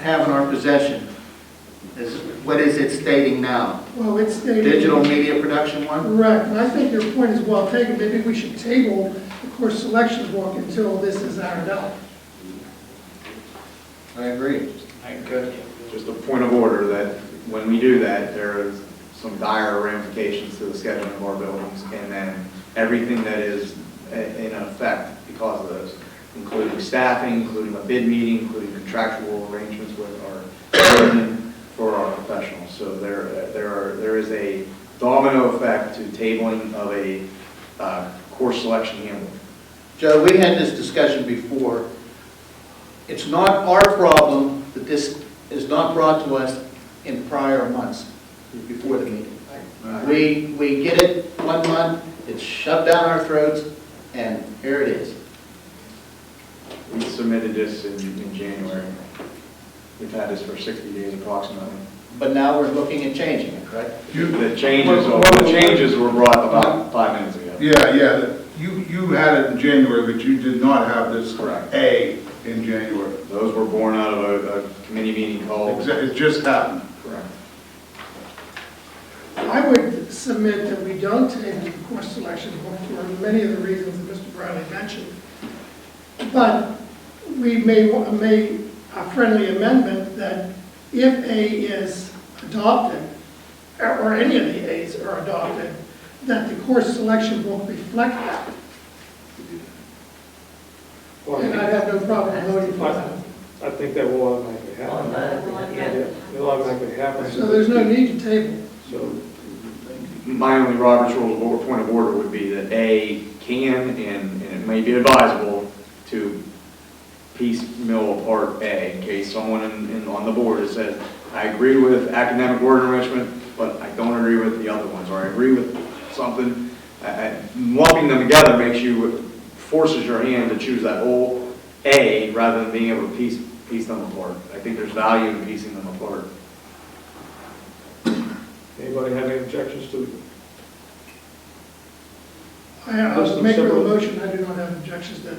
have in our possession, what is it stating now? Well, it's stated. Digital Media Production 1? Correct, and I think your point is well taken. Maybe we should table the course selection book until this is ironed out. I agree. Just a point of order that when we do that, there is some dire ramifications to the scheduling of our buildings, and then everything that is in effect because of those, including staffing, including a bid meeting, including contractual arrangements with our union for our professionals. So there is a domino effect to tabling of a course selection handbook. Joe, we had this discussion before. It's not our problem that this is not brought to us in prior months before the meeting. We get it 1 month, it's shoved down our throats, and here it is. We submitted this in January. We've had this for 60 days approximately. But now we're looking at changing it, correct? The changes were brought about 5 minutes ago. Yeah, you had it in January, but you did not have this Correct. A in January. Those were born out of a committee meeting called. It just happened. Correct. I would submit that we don't table the course selection book for many of the reasons that Mr. Bradley mentioned. But we may a friendly amendment that if A is adopted, or any of the A's are adopted, that the course selection book reflect that. And I'd have no problem voting for that. I think that will automatically happen. Automatically, yeah. Yeah, it'll automatically happen. So there's no need to table. So, My only Robert's Rules of point of order would be that A can, and it may be advisable to piecemeal apart A, in case someone on the board has said, I agree with academic word enrichment, but I don't agree with the other ones, or I agree with something. Lumping them together forces your hand to choose that whole A rather than being able to piece them apart. I think there's value in piecing them apart. Anybody have any objections to? I'll make a motion, I do not have objections to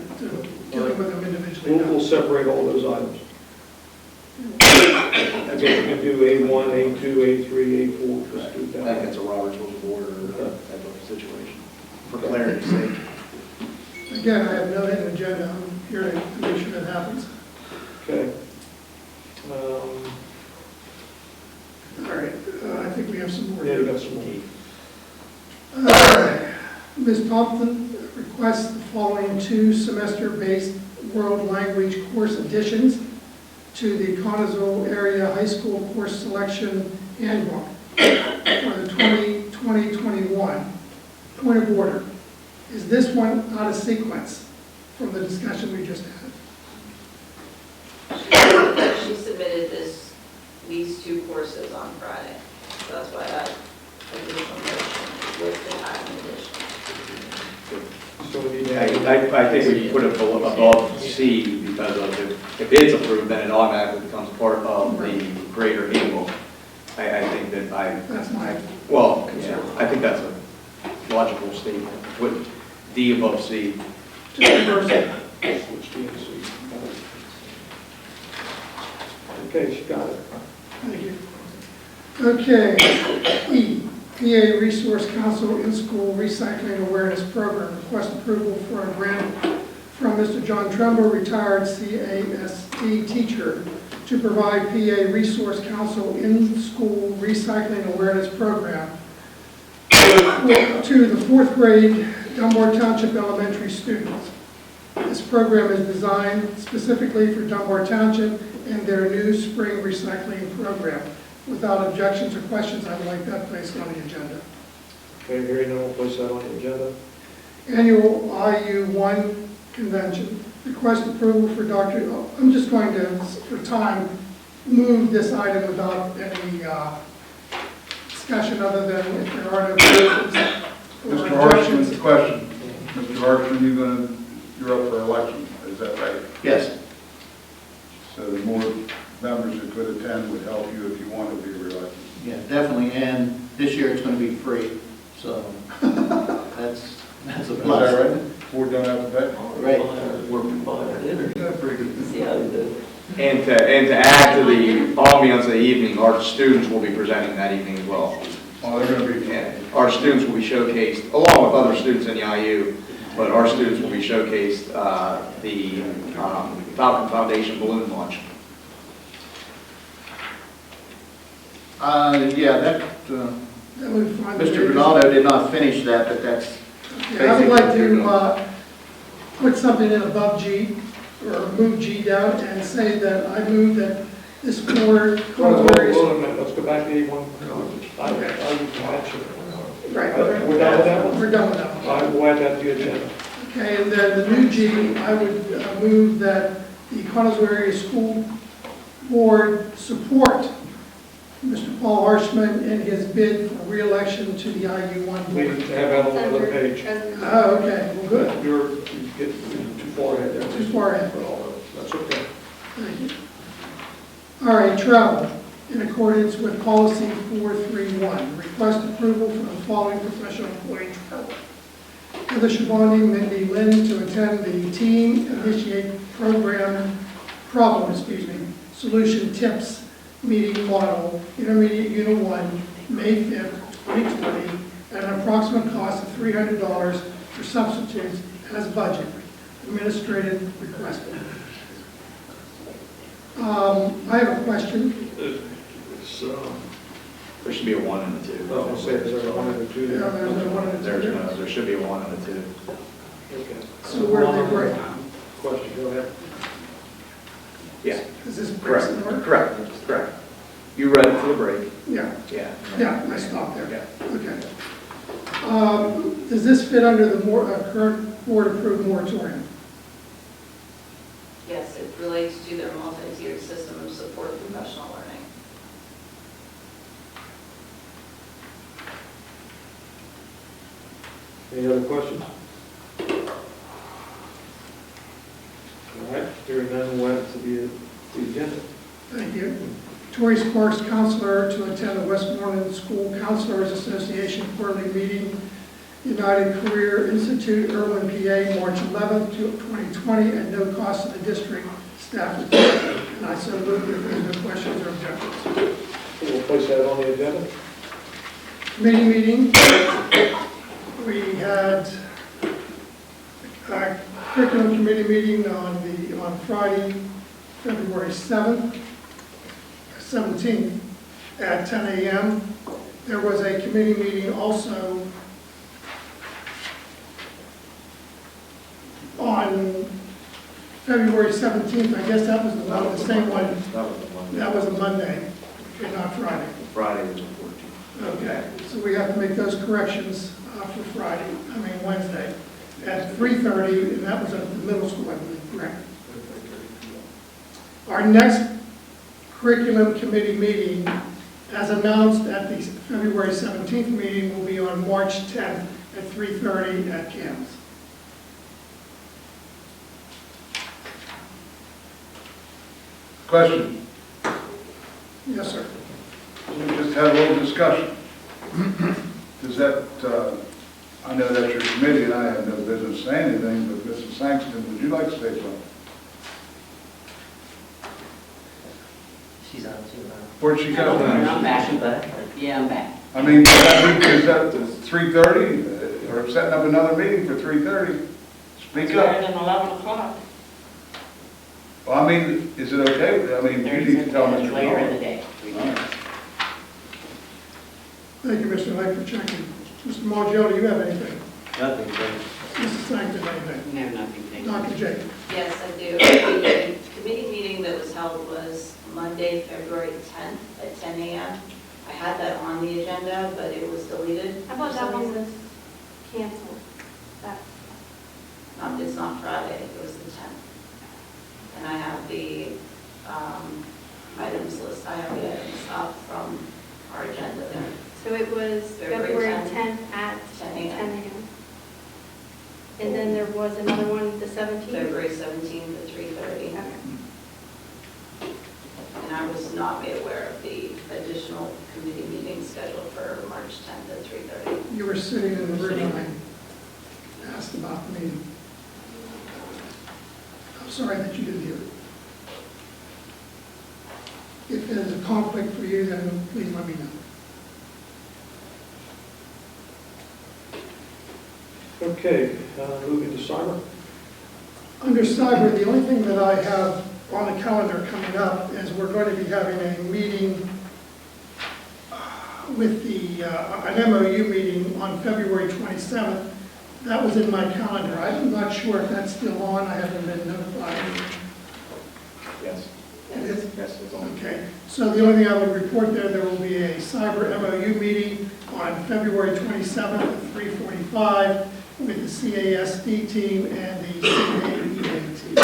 dealing with them individually. We'll separate all those items. I guess we can do A1, A2, A3, A4, just do I that. think it's a Robert's Rules of Order type of situation, for clarity's sake. Again, I have no hidden agenda, I'm here to make sure that happens. Okay. All right, I think we have some more. Yeah, you got some more. Ms. Thompson requests the following 2 semester-based world language course additions to the Connersville Area High School Course Selection Handbook for the 2020-21. Point of order. Is this one out of sequence from the discussion we just had? She submitted these 2 courses on Friday. So that's why I did some motion with the time addition. So we need to I think we put it above C because if it's approved, then it automatically becomes part of the greater handbook. I think that That's my, well, yeah, I think that's a logical statement. With D above C. just reverse switch to NC. Okay, she got it. Thank you. Okay, E, PA Resource Council In-School Recycling Awareness Program. Request approval for a grant from Mr. John Trumbo, retired CASD teacher, to provide PA Resource Council In-School Recycling Awareness Program to the 4th grade Dunbar Township elementary students. This program is designed specifically for Dunbar Township and their new spring recycling program. Without objections or questions, I would like that placed on the agenda. Okay, hearing none, we'll place that on the agenda. Annual IU1 convention. Request approval for Dr., I'm just going to, for time, move this item without any discussion other than if there are no objections. Mr. Harshman, question. Mr. Harshman, you're up for election, is that right? Yes. So the more members that could attend would help you if you want to be reelected. Yeah, definitely, and this year it's going to be free, so that's a Is plus. that right? Board don't have to pay? Right. We're providing dinner. See how they do. And to add to the ambiance of the evening, our students will be presenting that evening as well. Oh, they're going to be. And our students will be showcased, along with other students in the IU, but our students will be showcased the Falcon Foundation balloon launch. Yeah, that, That would be fine. Mr. Ronaldo did not finish that, but that's, Okay, I would like to put something in above G, or move G down and say that I move that this board, Hold on a minute, let's go back to A1. I mentioned it. right, We're done with that one? we're done with that one. All right, we'll add that to the agenda. Okay, and then the new G, I would move that the Connersville Area School Board support Mr. Paul Harshman in his bid for reelection to the IU1 We board. have that on another page. Oh, okay, well, good, You're getting too far ahead there. too far ahead. Well, that's okay. Thank you. All right, travel. In accordance with policy 431, request approval for the following professional employee travel. Heather Shabani, Mindy Lynn to attend the Team Initiate Solution Tips Meeting Model, Intermediate Unit 1, May 5th, 2020, at an approximate cost of $300 for substitutes as budget. Administrative request. I have a question. It's, There should be a 1 and a 2. oh, I'll say, is there one and a two Yeah, there? there's no one in the There should be a 1 and a 2. Okay. So where do they break? Question, go ahead. Yeah, Is this breaks in order? correct. You read it for the break? Yeah, Yeah. yeah, I stopped there. Yeah. Okay. Does this fit under the current board-approved moratorium? Yes, it relates to their multi-tiered system of support professional learning. Any other questions? All right, hearing none, we'll add to the agenda. Thank you. Tori Sparks, counselor, to attend the Westmoreland School Counselors Association quarterly meeting, United Career Institute, Irwin, PA, March 11th, 2020, at no cost to the district staff. And I so move if there's no questions or objections. We'll place that on the agenda. Committee meeting, we had a curriculum committee meeting on Friday, February 17th at 10 a.m. There was a committee meeting also on February 17th. I guess that was the same one. That was the Monday. That was a Monday, okay, not Friday. Friday was the 14th. Okay, so we have to make those corrections for Wednesday, at 3:30, and that was at the middle school, I believe, correct? Our next curriculum committee meeting, as announced at the February 17th meeting, will be on March 10th at 3:30 at CAMS. Question, Yes, sir. we just had a little discussion. Does that, I know that's your committee and I have no business saying anything, but Mrs. Sangston, would you like to say something? She's on too. Where'd she go? I'm back. She's back. Yeah, I'm back. I mean, is that 3:30, or setting up another meeting for 3:30? Speak Better up. than 11 o'clock. Well, I mean, is it okay? I mean, you need to tell Mr. Later in the Nolan. day. Thank you, Mr. Lake, for checking. Mr. Margell, do you have anything? Nothing, sir. Mrs. Sankton, anything? No, nothing, thank you. Dr. Jacob? Yes, I do. The committee meeting that was held was Monday, February 10th at 10 a.m. I had that on the agenda, but it was deleted. I thought for that some one reason. was canceled. That- It's not Friday, it was the 10th. And I have the items list, I have the items up from our agenda there. So it was February February 10th 10th at 10 10 a.m. a.m. And then there was another one, the 17th? February 17th at 3:30. Okay. And I was not made aware of the additional committee meeting scheduled for March 10th at 3:30. You were sitting in the room when I asked about the meeting. I'm sorry that you didn't hear it. If there's a conflict for you, then please let me know. Okay, moving to cyber. Under cyber, the only thing that I have on the calendar coming up is we're going to be having a meeting with an MOU meeting on February 27th. That was in my calendar. I'm not sure if that's still on. I haven't been notified. Yes. It is? Yes, it's on. Okay. So the only thing I would report there will be a cyber MOU meeting on February 27th at 3:45 with the CASD team and the CAEA team.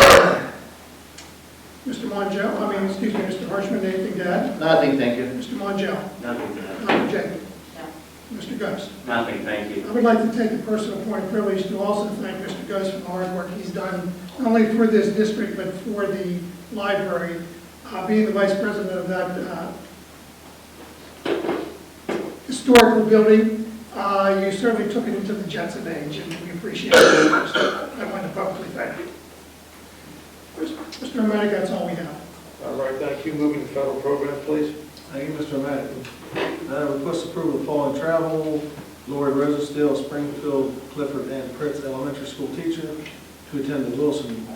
Mr. Mr. Hirschman, anything to add? Nothing, thank you. Mr. Mongel? Nothing, thank Dr. Jacob? No. Mr. Ghost? you. Nothing, thank you. I would like to take a personal point of privilege to also thank Mr. Ghost for the hard work he's done, not only for this district, but for the library. Being the vice president of that historical building, you certainly took it into the Jetson age, and we appreciate it. I want to publicly thank you. Mr. O'Malley, that's all we have. All right, thank you. Moving to federal program, please. Thank you, Mr. O'Malley. Request approval of following travel, Lori Rosensteel, Springfield, Clifford, and Pritz Elementary School teacher to attend the Wilson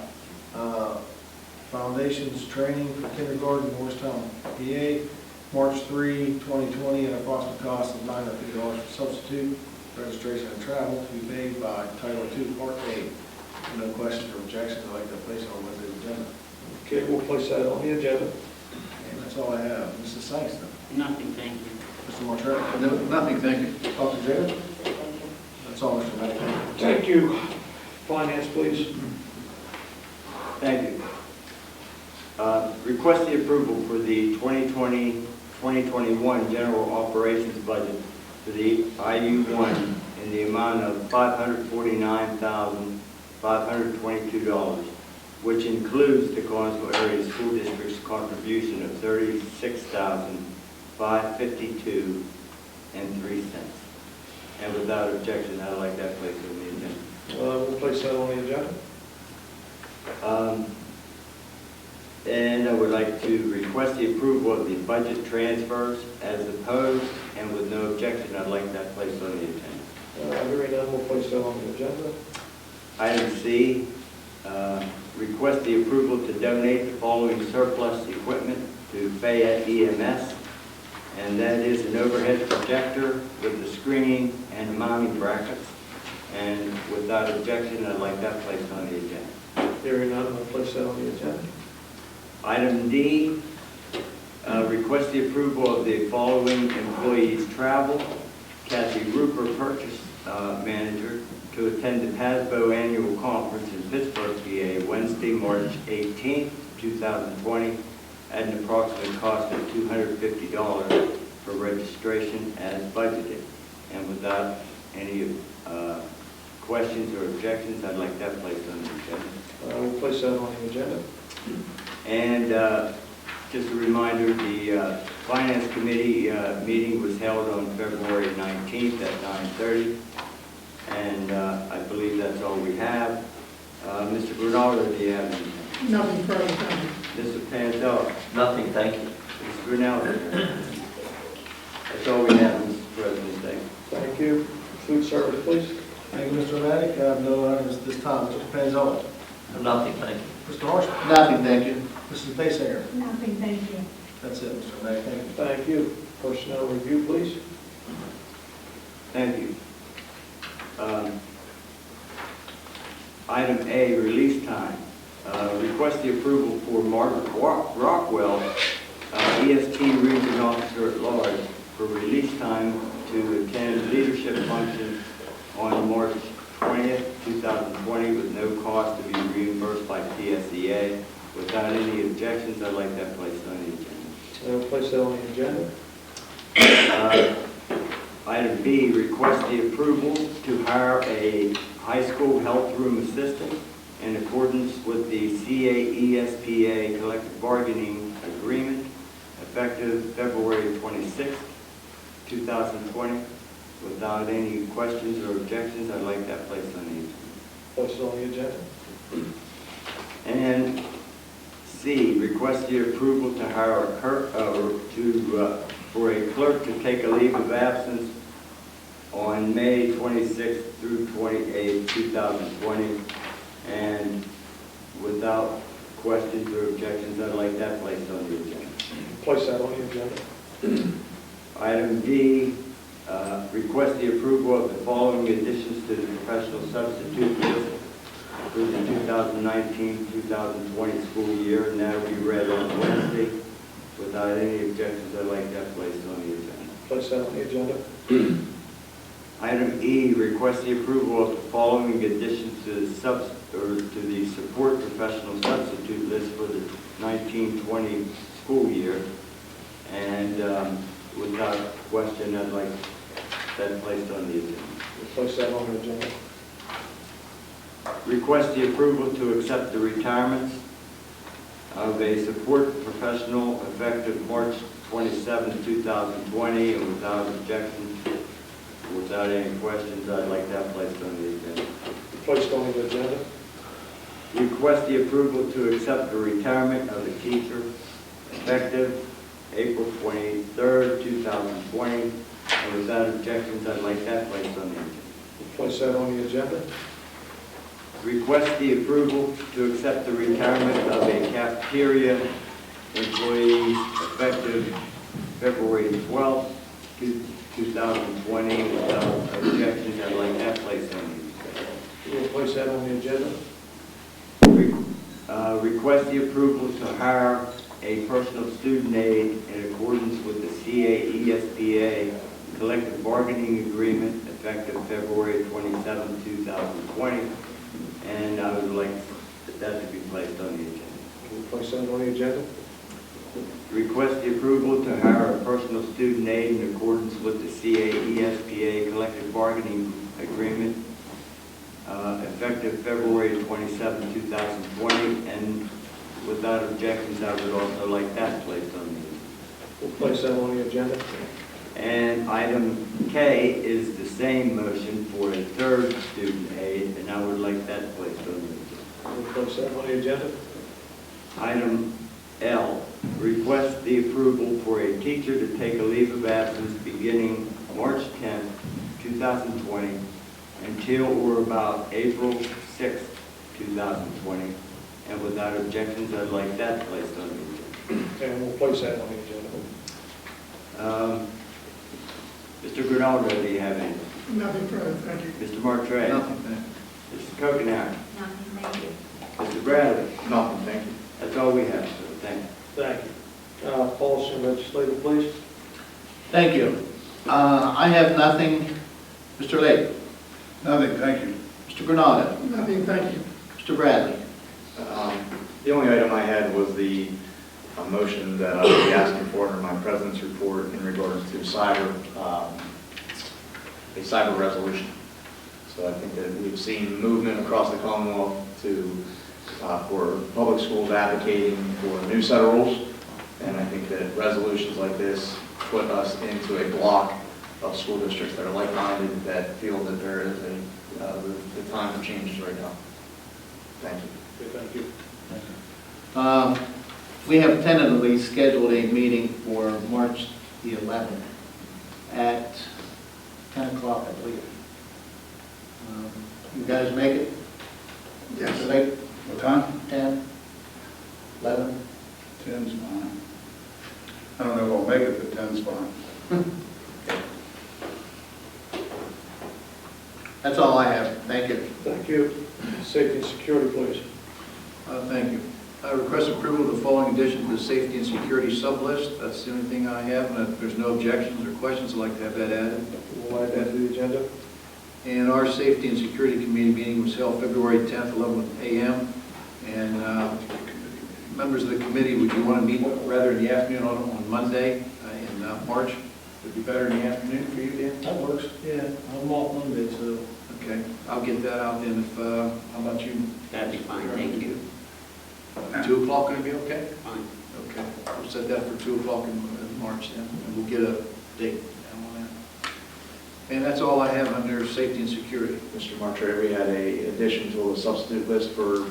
Foundation's training for kindergarten in Morristown, PA, March 3, 2020, at an approximate cost of $950 for substitute, registration and travel to be paid by Title II, Part A. No questions or objections, I'd like to place it on Wednesday's agenda. Okay, we'll place that on the agenda. And that's all I have. Mrs. Sangston. Nothing, thank you. Mr. Martrell. No, nothing, thank you. Dr. Jacob. That's all, Mr. Mayor. Thank you. Finance, please. Thank you. Request the approval for the 2020-2021 general operations budget for the IU1 in the amount of $549,522, which includes the Collinsville Area School District's contribution of $36,552.03. And without objection, I'd like that placed on the agenda. We'll place that on the agenda. And I would like to request the approval of the budget transfers as opposed, and with no objection, I'd like that placed on the agenda. Hearing none, we'll place that on the agenda. Item C, request the approval to donate the following surplus equipment to Fayette EMS, and that is an overhead projector with the screening and mounting brackets. And without objection, I'd like that placed on the agenda. Hearing none, we'll place that on the agenda. Item D, request the approval of the following employees' travel. Kathy Rupert, purchase manager, to attend the PASBO annual conference in Pittsburgh, PA, Wednesday, March 18th, 2020, at an approximate cost of $250 for registration as budgeted. And without any questions or objections, I'd like that placed on the agenda. We'll place that on the agenda. And just a reminder, the Finance Committee meeting was held on February 19th at 9:30. And I believe that's all we have. Mr. Bernardo, do you have anything? Nothing further, thank you. Mr. Panzella? Nothing, thank you. Mr. Brunel? That's all we have, Mr. President. Thank you. Thank you. Food service, please. Thank you, Mr. Maddox. I have no items this time. Mr. Panzella. Nothing, thank you. Mr. Horstman. Nothing, thank you. Mrs. Basinger. Nothing, thank you. That's it, Mr. Maddox. Thank you. Thank you. Personnel review, please. Thank you. Item A, release time. Request the approval for Margaret Rockwell, EST Region Officer at Large, for release time to attend leadership functions on March 20th, 2020, with no cost to be reimbursed by PSEA. Without any objections, I'd like that placed on the agenda. We'll place that on the agenda. Item B, request the approval to hire a high school health room assistant in accordance with the CAESPA collective bargaining agreement effective February 26, 2020. Without any questions or objections, I'd like that placed on the agenda. Place it on the agenda. And C, request the approval to hire for a clerk to take a leave of absence on May 26th through 28th, 2020. And without questions or objections, I'd like that placed on the agenda. Place that on the agenda. Item D, request the approval of the following additions to the professional substitute list for the 2019-2020 school year, and that will be read on Wednesday. Without any objections, I'd like that placed on the agenda. Place that on the agenda. Item E, request the approval of the following additions to the support professional substitute list for the 1920 school year. And without question, I'd like that placed on the agenda. Place that on the agenda. Request the approval to accept the retirements of a support professional effective March 27, 2020, and without objection, without any questions, I'd like that placed on the agenda. Placed on the agenda. Request the approval to accept the retirement of a teacher effective April 23rd, 2020, and without objections, I'd like that placed on the agenda. Place that on the agenda. Request the approval to accept the retirement of a cafeteria employee effective February 12th, 2020, without objections, I'd like that placed on the agenda. We'll place that on the agenda. Request the approval to hire a personal student aide in accordance with the CAESPA collective bargaining agreement effective February 27, 2020, and I would like that to be placed on the agenda. We'll place that on the agenda. Request the approval to hire a personal student aide in accordance with the CAESPA collective bargaining agreement effective February 27, 2020, and without objections, I would also like that placed on the agenda. We'll place that on the agenda. And item K is the same motion for a third student aid, and I would like that placed on the agenda. We'll place that on the agenda. Item L, request the approval for a teacher to take a leave of absence beginning March 10, 2020, until or about April 6, 2020, and without objections, I'd like that placed on the agenda. And we'll place that on the agenda. Mr. Grinaldo, do you have any? Nothing further, thank you. Mr. Martret? Nothing, thank you. Mr. Kokenar? Nothing, thank you. Mr. Bradley? Nothing, thank you. That's all we have, sir. Thank you. Thank you. Policy and legislative, please. Thank you. I have nothing. Mr. Lake? Nothing, thank you. Mr. Granado? Nothing, thank you. Mr. Bradley? The only item I had was the motion that I will be asking for in my president's report in regards to a cyber resolution. So I think that we've seen movement across the Commonwealth for public schools advocating for a new set of rules. And I think that resolutions like this put us into a block of school districts that are like-minded, that feel that there is the time for changes right now. Thank you. Okay, thank you. We have tentatively scheduled a meeting for March the 11th at 10 o'clock, I believe. You guys make it? Yes. Mr. Lake? What time? 10? 11? 10's fine. I don't know if I'll make it, but 10's fine. That's all I have. Thank you. Thank you. Safety and security, please. Thank you. I request approval of the following addition to the safety and security sublist. That's the only thing I have, and if there's no objections or questions, I'd like to have that added. We'll add that to the agenda. And our Safety and Security Committee meeting was held February 10th, 11 a.m. And members of the committee, would you want to meet rather in the afternoon on Monday in March? Would it be better in the afternoon for you, Dan? That works, yeah, I'm off Monday, so. Okay, I'll get that out then. How about you? That'd be fine, thank you. 2 o'clock going to be okay? Fine. Okay, we'll set that for 2 o'clock in March then, and we'll get a date down on that. And that's all I have under safety and security. Mr. Martre, we had a addition to a substitute list for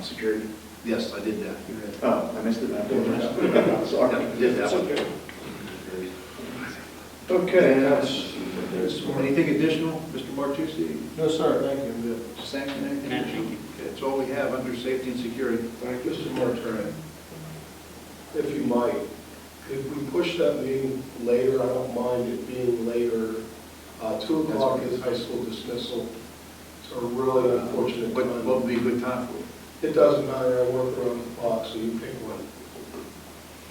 security. Yes, I did that. You had it. Oh, I missed it. Yeah, Sorry. I did that one. Okay. Okay, that's, Anything additional, Mr. Martucci? No, sir, thank you, I'm good. Sanction, anything? No, thank you. Okay, that's all we have under safety and security. thank you. Mr. Martin, if you might, if we push that meeting later, I don't mind it being later. 2 o'clock is high school dismissal. It's a really unfortunate What time. would be a good time for it? It doesn't matter, I work around the clock, so you pick one.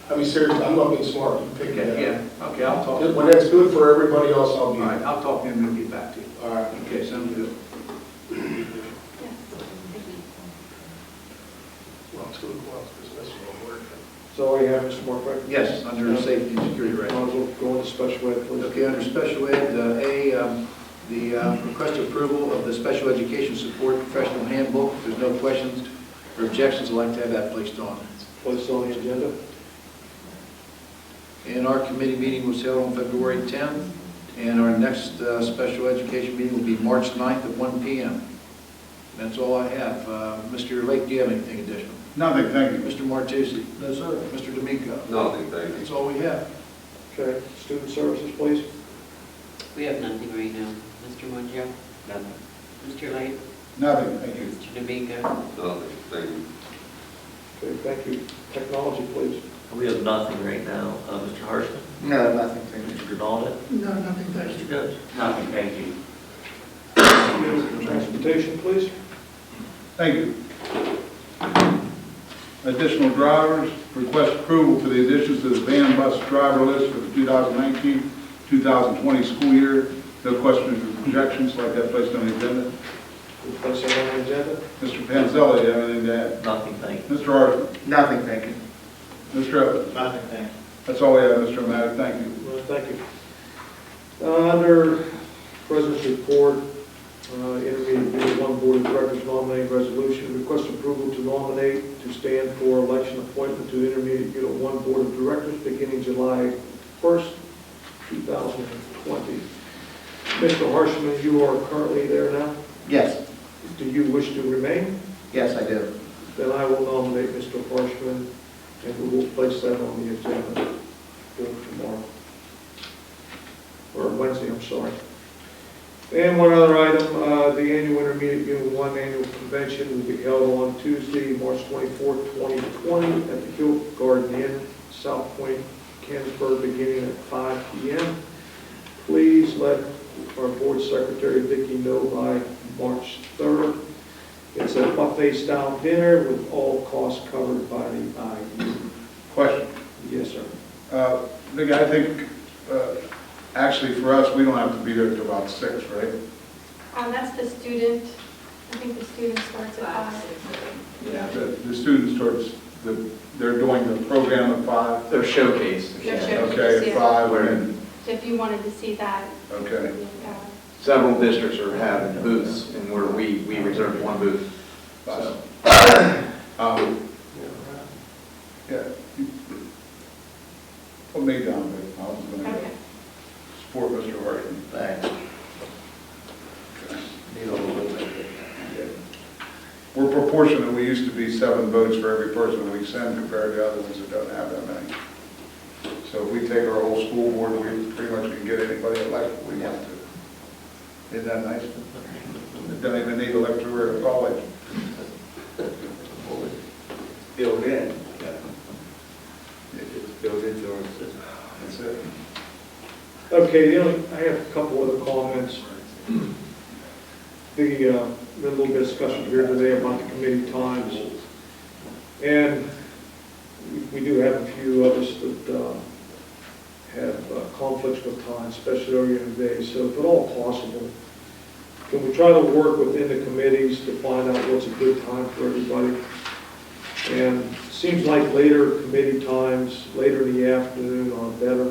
I mean, seriously, I'm not being smart, you pick it. Okay, I'll talk. When it's good for everybody else, I'll All be. right, I'll talk to him and get back to you. All right. Okay, sounds good. Well, 2 o'clock dismissal will work. So all you have, Mr. Martre? Yes, under safety and security, Might right. as well go into special ed, please. Okay, under special ed, the request approval of the special education support professional handbook. If there's no questions or objections, I'd like to have that placed on. Placed on the agenda. And our committee meeting was held on February 10th, and our next special education meeting will be March 9th at 1 p.m. That's all I have. Mr. Lake, do you have anything additional? Nothing, thank you. Mr. Martucci? No, sir. Mr. D'Amico? Nothing, thank you. That's all we have. Okay, student services, please. We have nothing right now. Mr. Monjo? Nothing. Mr. Lake? Nothing, thank you. Mr. D'Amico? Nothing, thank you. Okay, thank you. Technology, please. We have nothing right now. Mr. Harshman? No, nothing, thank you. Mr. Rinaldo? No, nothing, thank you. Mr. Judge? Nothing, thank you. Transportation, please. Thank you. Additional drivers, request approval for the additions to the van bus driver list for the 2019-2020 school year. No questions or objections, like that placed on the agenda. We'll place that on the agenda. Mr. Panzelli, you have anything to add? Nothing, thank you. Mr. Arthur? Nothing, thank you. Mr. Evans? Nothing, thank you. That's all we have, Mr. O'Malley, thank you. Thank you. Under President's report, nominate to stand for election appointment to Intermediate Unit 1 Board of Directors beginning July 1st, 2020. Mr. Harshman, you are currently there now. Yes, Do you wish to remain? yes, I do. Then I will nominate Mr. Harshman, and we will place that on the agenda for tomorrow. Or Wednesday, I'm sorry. And one other item, the annual Intermediate Unit 1 Annual Convention will be held on Tuesday, March 24th, 2020, at the Hill Garden Inn, South Point, Canonsburg, beginning at 5 p.m. Please let our board secretary, Vicki, know by March 3rd. It's a buffet-style dinner with all costs covered by the IU. Question. Yes, sir. Nick, I think, actually for us, we don't have to be there till about 6, right? That's the student, I think the student starts at 5. Yeah. The students towards, they're doing the program at 5? Their showcase. Their showcase, Okay, at yeah. 5, and So if you wanted to see that, okay. Several districts are having booths, and where we reserved one booth. So, Yeah. Put me down, but I was going to okay. support Mr. Harshman. Thanks. Need a little bit. We're proportionate. We used to be 7 votes for every person we send compared to other ones that don't have that many. So if we take our whole school board, we pretty much can get anybody elected we want to. Isn't that nice? They don't even need a lecturer at college. Built in. It's built into our system. That's it. Okay, I have a couple other comments. Been a little bit of discussion here today about the committee times. And we do have a few others that have conflicts with time, especially earlier in the day. So if at all possible, can we try to work within the committees to find out what's a good time for everybody? And it seems like later committee times, later in the afternoon are better.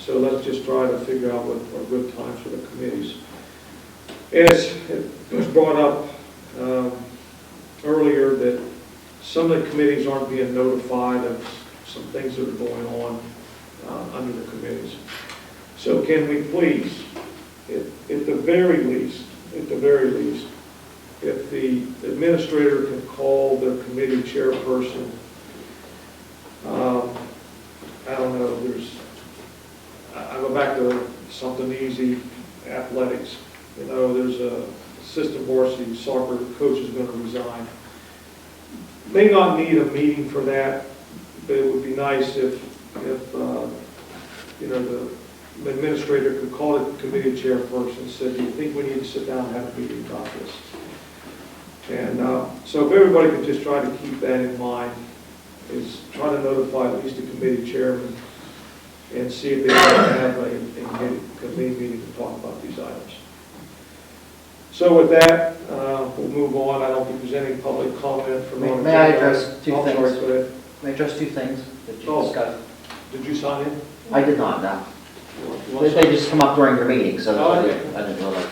So let's just try to figure out what are good times for the committees. As it was brought up earlier that some of the committees aren't being notified of some things that are going on under the committees. So can we please, at the very least, if the administrator can call the committee chairperson, I don't know, I go back to something easy, athletics. You know, there's a assistant varsity soccer coach is going to resign. May not need a meeting for that, but it would be nice if you know, the administrator could call the committee chairperson and said, do you think we need to sit down and have a meeting about this? And so if everybody could just try to keep that in mind, is try to notify at least the committee chairman and see if they want to have a committee meeting to talk about these items. So with that, we'll move on. I don't think there's any public comment from. May I address two Oh, sorry, things? go ahead. May I address two things that you Oh. discussed? Did you sign in? I did not, no. You want to They sign? just come up during your meeting, so Oh, I okay. didn't realize it.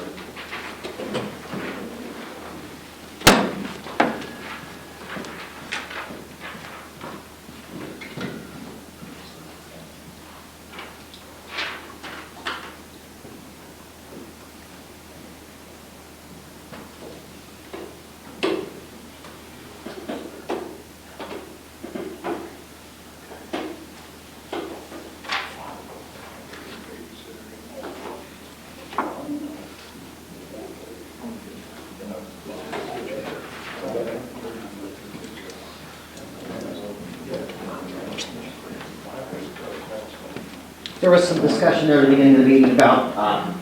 There was some discussion at the beginning of the meeting about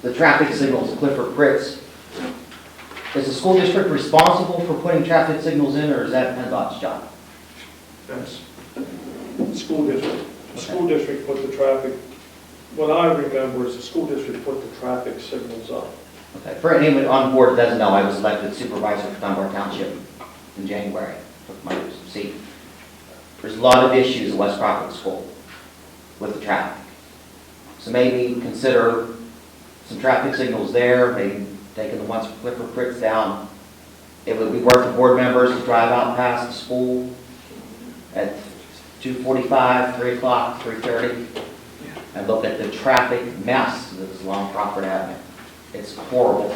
the traffic signals at Clifford Pritz. Is the school district responsible for putting traffic signals in, or is that PennDOT's job? That's the school district. The school district put the traffic, what I remember is the school district put the traffic signals up. Okay. For anyone on board that doesn't know, I was elected supervisor for Dunbar Township in January, took my seat. There's a lot of issues at West Crawford School with the traffic. So maybe consider some traffic signals there, maybe taking the ones for Clifford Pritz down it would be worth the board members to drive out past the school at 2:45, 3 o'clock, 3:30, and look at the traffic mess that is along Crawford Avenue. It's horrible.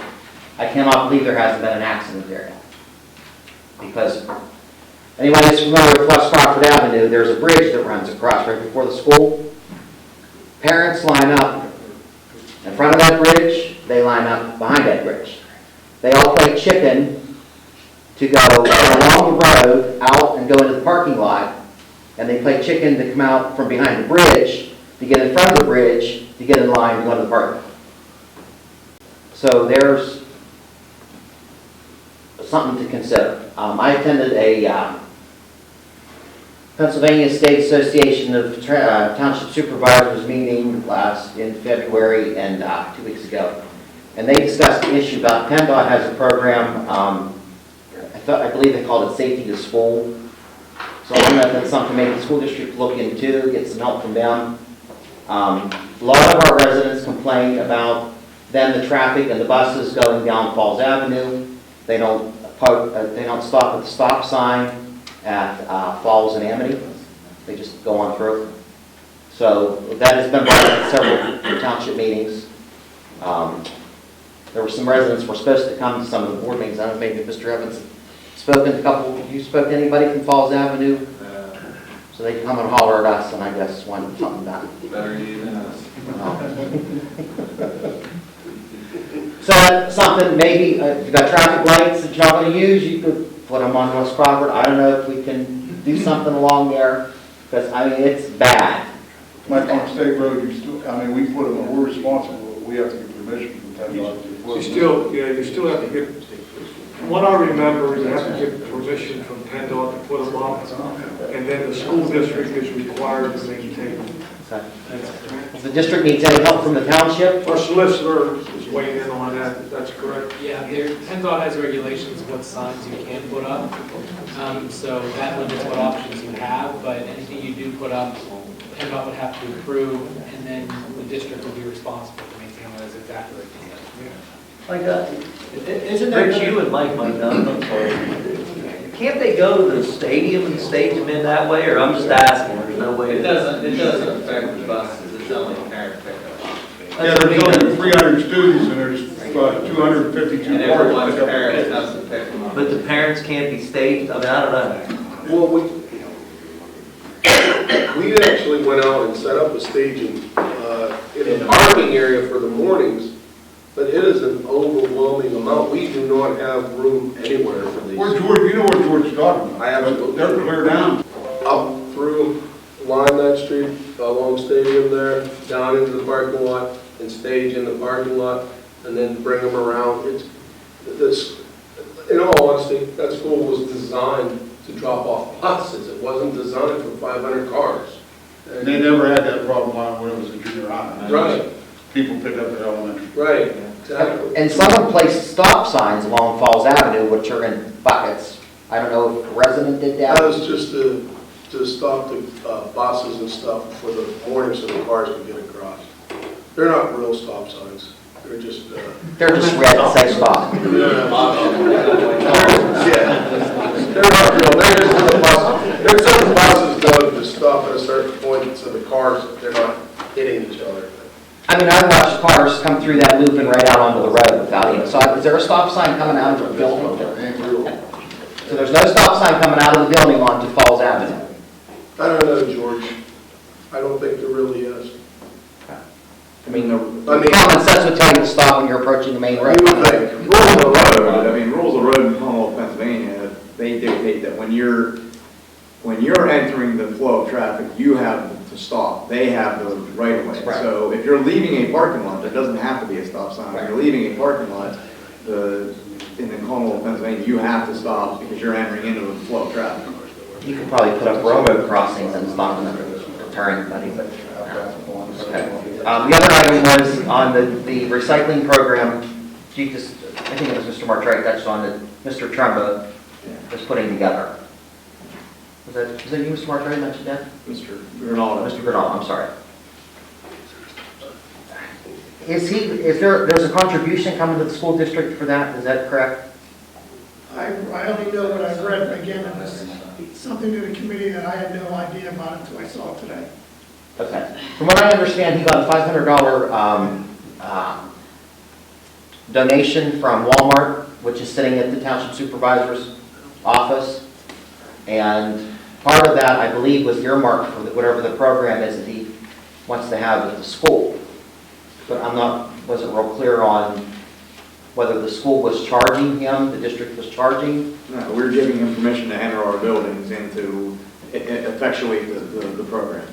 I cannot believe there hasn't been an accident there yet. Because anyone that's familiar with West Crawford Avenue, there's a bridge that runs across right before the school. Parents line up in front of that bridge, they line up behind that bridge. They all play chicken to go along the road, out and go into the parking lot, and they play chicken to come out from behind the bridge, to get in front of the bridge, to get in line to go to the parking lot. So there's something to consider. I attended a Pennsylvania State Association of Township Supervisors meeting in February and 2 weeks ago. And they discussed the issue about PennDOT has a program, I believe they called it Safety to School. So I don't know if that's something maybe the school district look into, get some help from them. A lot of our residents complain about then the traffic and the buses going down Falls Avenue. They don't stop at the stop sign at Falls and Amity. They just go on through. So that has been brought up at several township meetings. There were some residents who were supposed to come to some of the board meetings. I don't know, maybe Mr. Evans spoken to a couple. You spoke to anybody from Falls Avenue? So they come and holler at us, and I guess want something done. Better you than us. So that's something, maybe, if you've got traffic lights that you're not going to use, you could put them on West Crawford. I don't know if we can do something along there, because, I mean, it's bad. Like on State Road, we put them, we're responsible, we have to get permission from PennDOT to put them. You still have to get, from what I remember, you have to get permission from PennDOT to put them up, and then the school district is required to maintain them. If the district needs any help from the township, Our solicitor is weighing in on that, that's correct. Yeah, PennDOT has regulations of what signs you can put up, so that limits what options you have, but anything you do put up, PennDOT would have to approve, and then the district would be responsible to maintain those exactly like Isn't that Rich, you and Mike might know, I'm sorry. Can't they go to the stadium and stage them in that way, or I'm just asking, there's no way? It doesn't affect the buses, it's only parent pickup. Yeah, there's only 300 students and there's 252 And cars. everyone's parents has to pick them up. But the parents can't be staged, I mean, I don't know. Well, we actually went out and set up a staging in the parking area for the mornings, but it is an overwhelming amount. We do not have room anywhere for these. Where's George? You know where George is talking about? I absolutely. They're clear down. Up through Limelight Street, along Stadium there, down into the parking lot, and stage in the parking lot, and then bring them around. In all honesty, that school was designed to drop off buses. It wasn't designed for 500 cars. And they never had that problem when it was a junior high. Right. People pick up their elementary. Right, exactly. and someone placed stop signs along Falls Avenue, which are in buckets. I don't know if a resident did that. That was just to stop the buses and stuff for the morning so the cars could get across. They're not real stop signs. They're just... They're just red that say stop. Yeah. They're not real. They're just for the buses. There's certain buses though to stop at a certain point so the cars, they're not hitting each other. I mean, I watched cars come through that loop and right out onto the road without even, so is there a stop sign coming out of the building? So there's no stop sign coming out of the building onto Falls Avenue? I don't know, George. I don't think there really is. I mean, common sense would tell you to stop when you're approaching the main road. You would think. Rules of the road, I mean, rules of the road in Commonwealth, Pennsylvania, they dictate that when you're entering the flow of traffic, you have to stop. They have the right of way. Right. So if you're leaving a parking lot, there doesn't have to be a stop sign. If you're leaving a parking lot, in the Commonwealth, Pennsylvania, you have to stop because you're entering into the flow of traffic. You could probably put up railroad crossings and stop them to deter anybody, but. Okay. The other item was on the recycling program. I think it was Mr. Martrey touched on that Mr. Trumbo was putting together. Was that you, Mr. Martrey, mentioned that? Mr. Grinaldo. Mr. Grinaldo, I'm sorry. There's a contribution coming to the school district for that, is that correct? I only know what I've read, but again, it was something to the committee that I had no idea about until I saw it today. Okay. From what I understand, he got a $500 donation from Walmart, which is sitting at the township supervisor's office. And part of that, I believe, was earmarked for whatever the program is that he wants to have at the school. But wasn't real clear on whether the school was charging him, the district was charging. No, we're giving him permission to enter our buildings and to effectuate the program.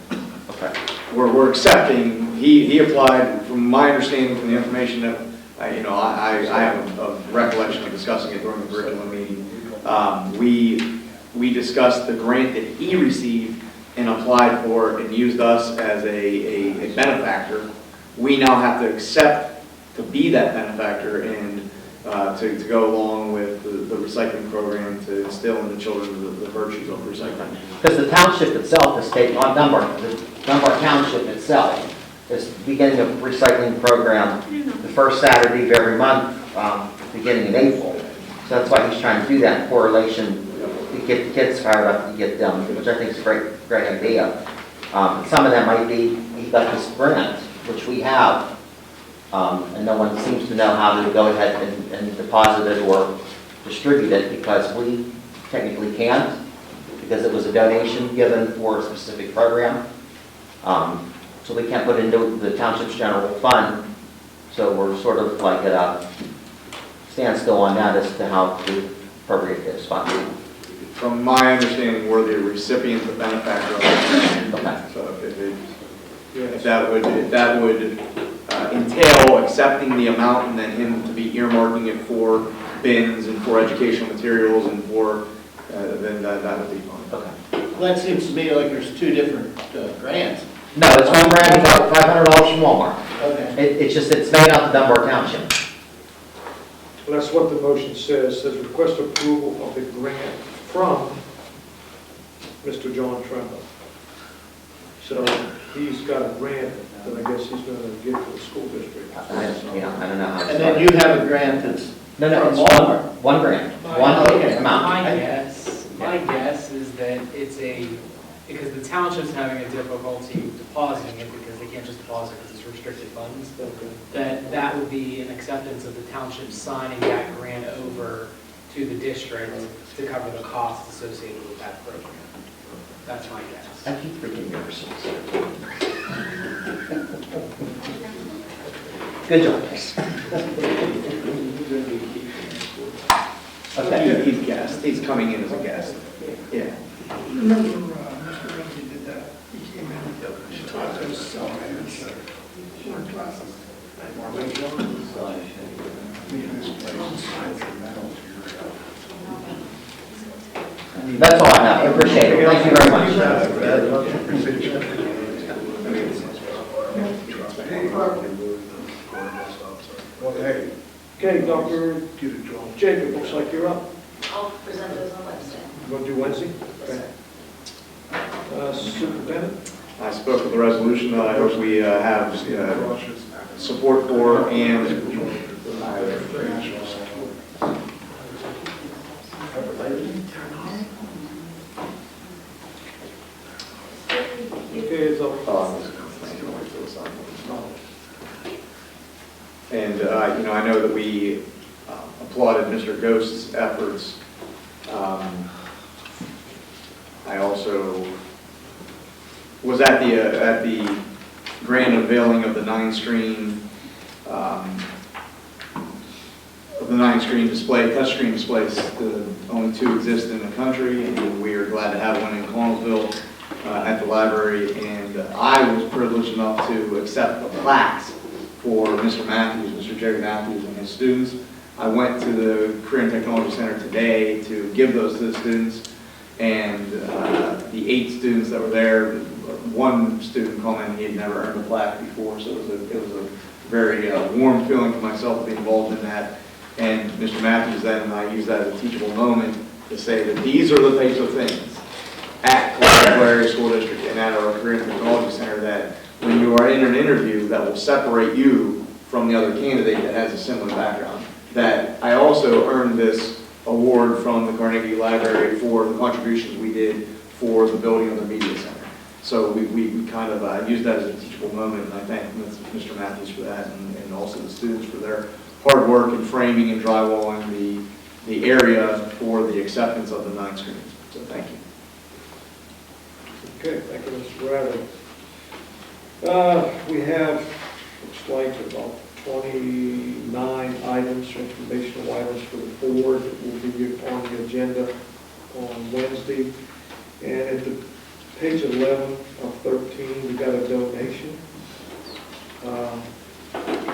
Okay. We're accepting, he applied, from my understanding, from the information that, I have a recollection of discussing it during the curriculum meeting. We discussed the grant that he received and applied for and used us as a benefactor. We now have to accept to be that benefactor and to go along with the recycling program to instill in the children the virtues of recycling. Because the township itself is taking on the Dunbar Township itself is beginning a recycling program the first Saturday of every month, beginning in April. So that's why he's trying to do that in correlation to get the kids fired up and get them, which I think is a great idea. Some of that might be, he got this grant, which we have, and no one seems to know how to go ahead and deposit it or distribute it because we technically can't, because it was a donation given for a specific program. So we can't put it into the township's general fund. So we're sort of like at a standstill on that as to how to appropriate this fund. From my understanding, we're the recipient, the benefactor of it. Okay. So if that would entail accepting the amount and then him to be earmarking it for bins and for educational materials and for, then that would be fine. Okay. Well, that seems to me like there's two different grants. No, it's one grant, he got $500 from Walmart. Okay. It's just, it's made out of Dunbar Township. Well, that's what the motion says, request approval of the grant from Mr. John Tremble. So he's got a grant that I guess he's going to give to the school district. I don't know how. And then you have a grant that's No, from it's Walmart. one grant, one amount. My guess is that because the township's having a difficulty depositing it because they can't just deposit because it's restricted funds, that would be an acceptance of the township signing that grant over to the district to cover the costs associated with that program. That's my guess. I keep forgetting your results. Good job, guys. Okay. He's guest. He's coming in as a guest. Yeah. Remember, Mr. Lindsay did that. He came in and taught us short classes. That's all I have. I appreciate it. Thank you very much. Okay, Dr. Jacob, looks like you're up. I'll present those on Wednesday. You want to do Wednesday? Okay. Superintendent? I spoke with the resolution that I hope we have support for, and Okay, it's up. And, I know that we applauded Mr. Ghost's efforts. I also was at the grand unveiling of the nine-screen display, touchscreen displays. The only two exist in the country, and we are glad to have one in Connellsville at the library. And I was privileged enough to accept the plaques for Mr. Matthews, Mr. Jerry Matthews, and his students. I went to the Career and Technology Center today to give those to the students, and the 8 students that were there, one student commented he had never earned a plaque before, so it was a very warm feeling for myself to be involved in that. And Mr. Matthews then, and I use that as a teachable moment to say that these are the types of things at Clary School District and at our Career and Technology Center that when you are in an interview that will separate you from the other candidate that has a similar background. That I also earned this award from the Carnegie Library for the contributions we did for the building of the media center. So we kind of used that as a teachable moment, and I thank Mr. Matthews for that, and also the students for their hard work in framing and drywalling the area for the acceptance of the 9 screens. So thank you. Okay, thank you, Mr. Bradley. We have, looks like about 29 items, informational items for the board that will be on the agenda on Wednesday. And at the page 11 of 13, we've got a donation.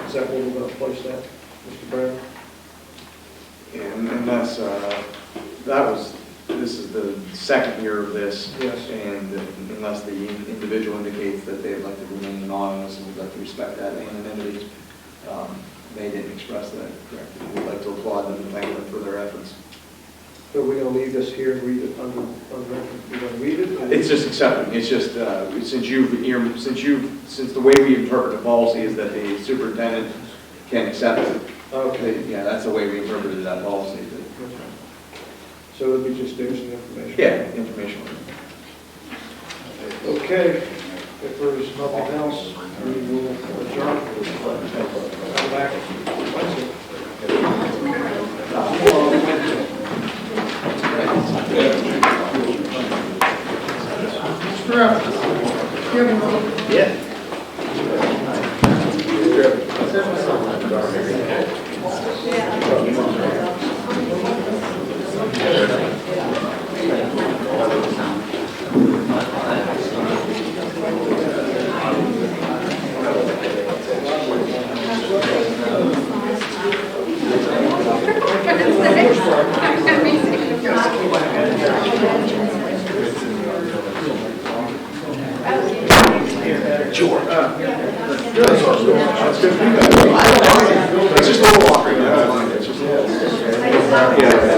Is that where we're going to place that, Mr. Bradley? And that's, this is the second year of this. Yes. And unless the individual indicates that they'd like to remain anonymous, and we'd like to respect that anonymity, they didn't express that correctly. We'd like to applaud them and thank them for their efforts. So we're going to leave this here and read it under we're going to read it? It's just accepting. It's just, since the way we interpret the policy is that the superintendent can accept it. Okay. Yeah, that's the way we interpreted that policy. So it'll be just there's some information? Yeah, informational. Okay, if there's nothing else, we will adjourn. Come back Wednesday. Mr. Evans, you have a moment? Yeah. Sure. It's just a little awkward. Yeah.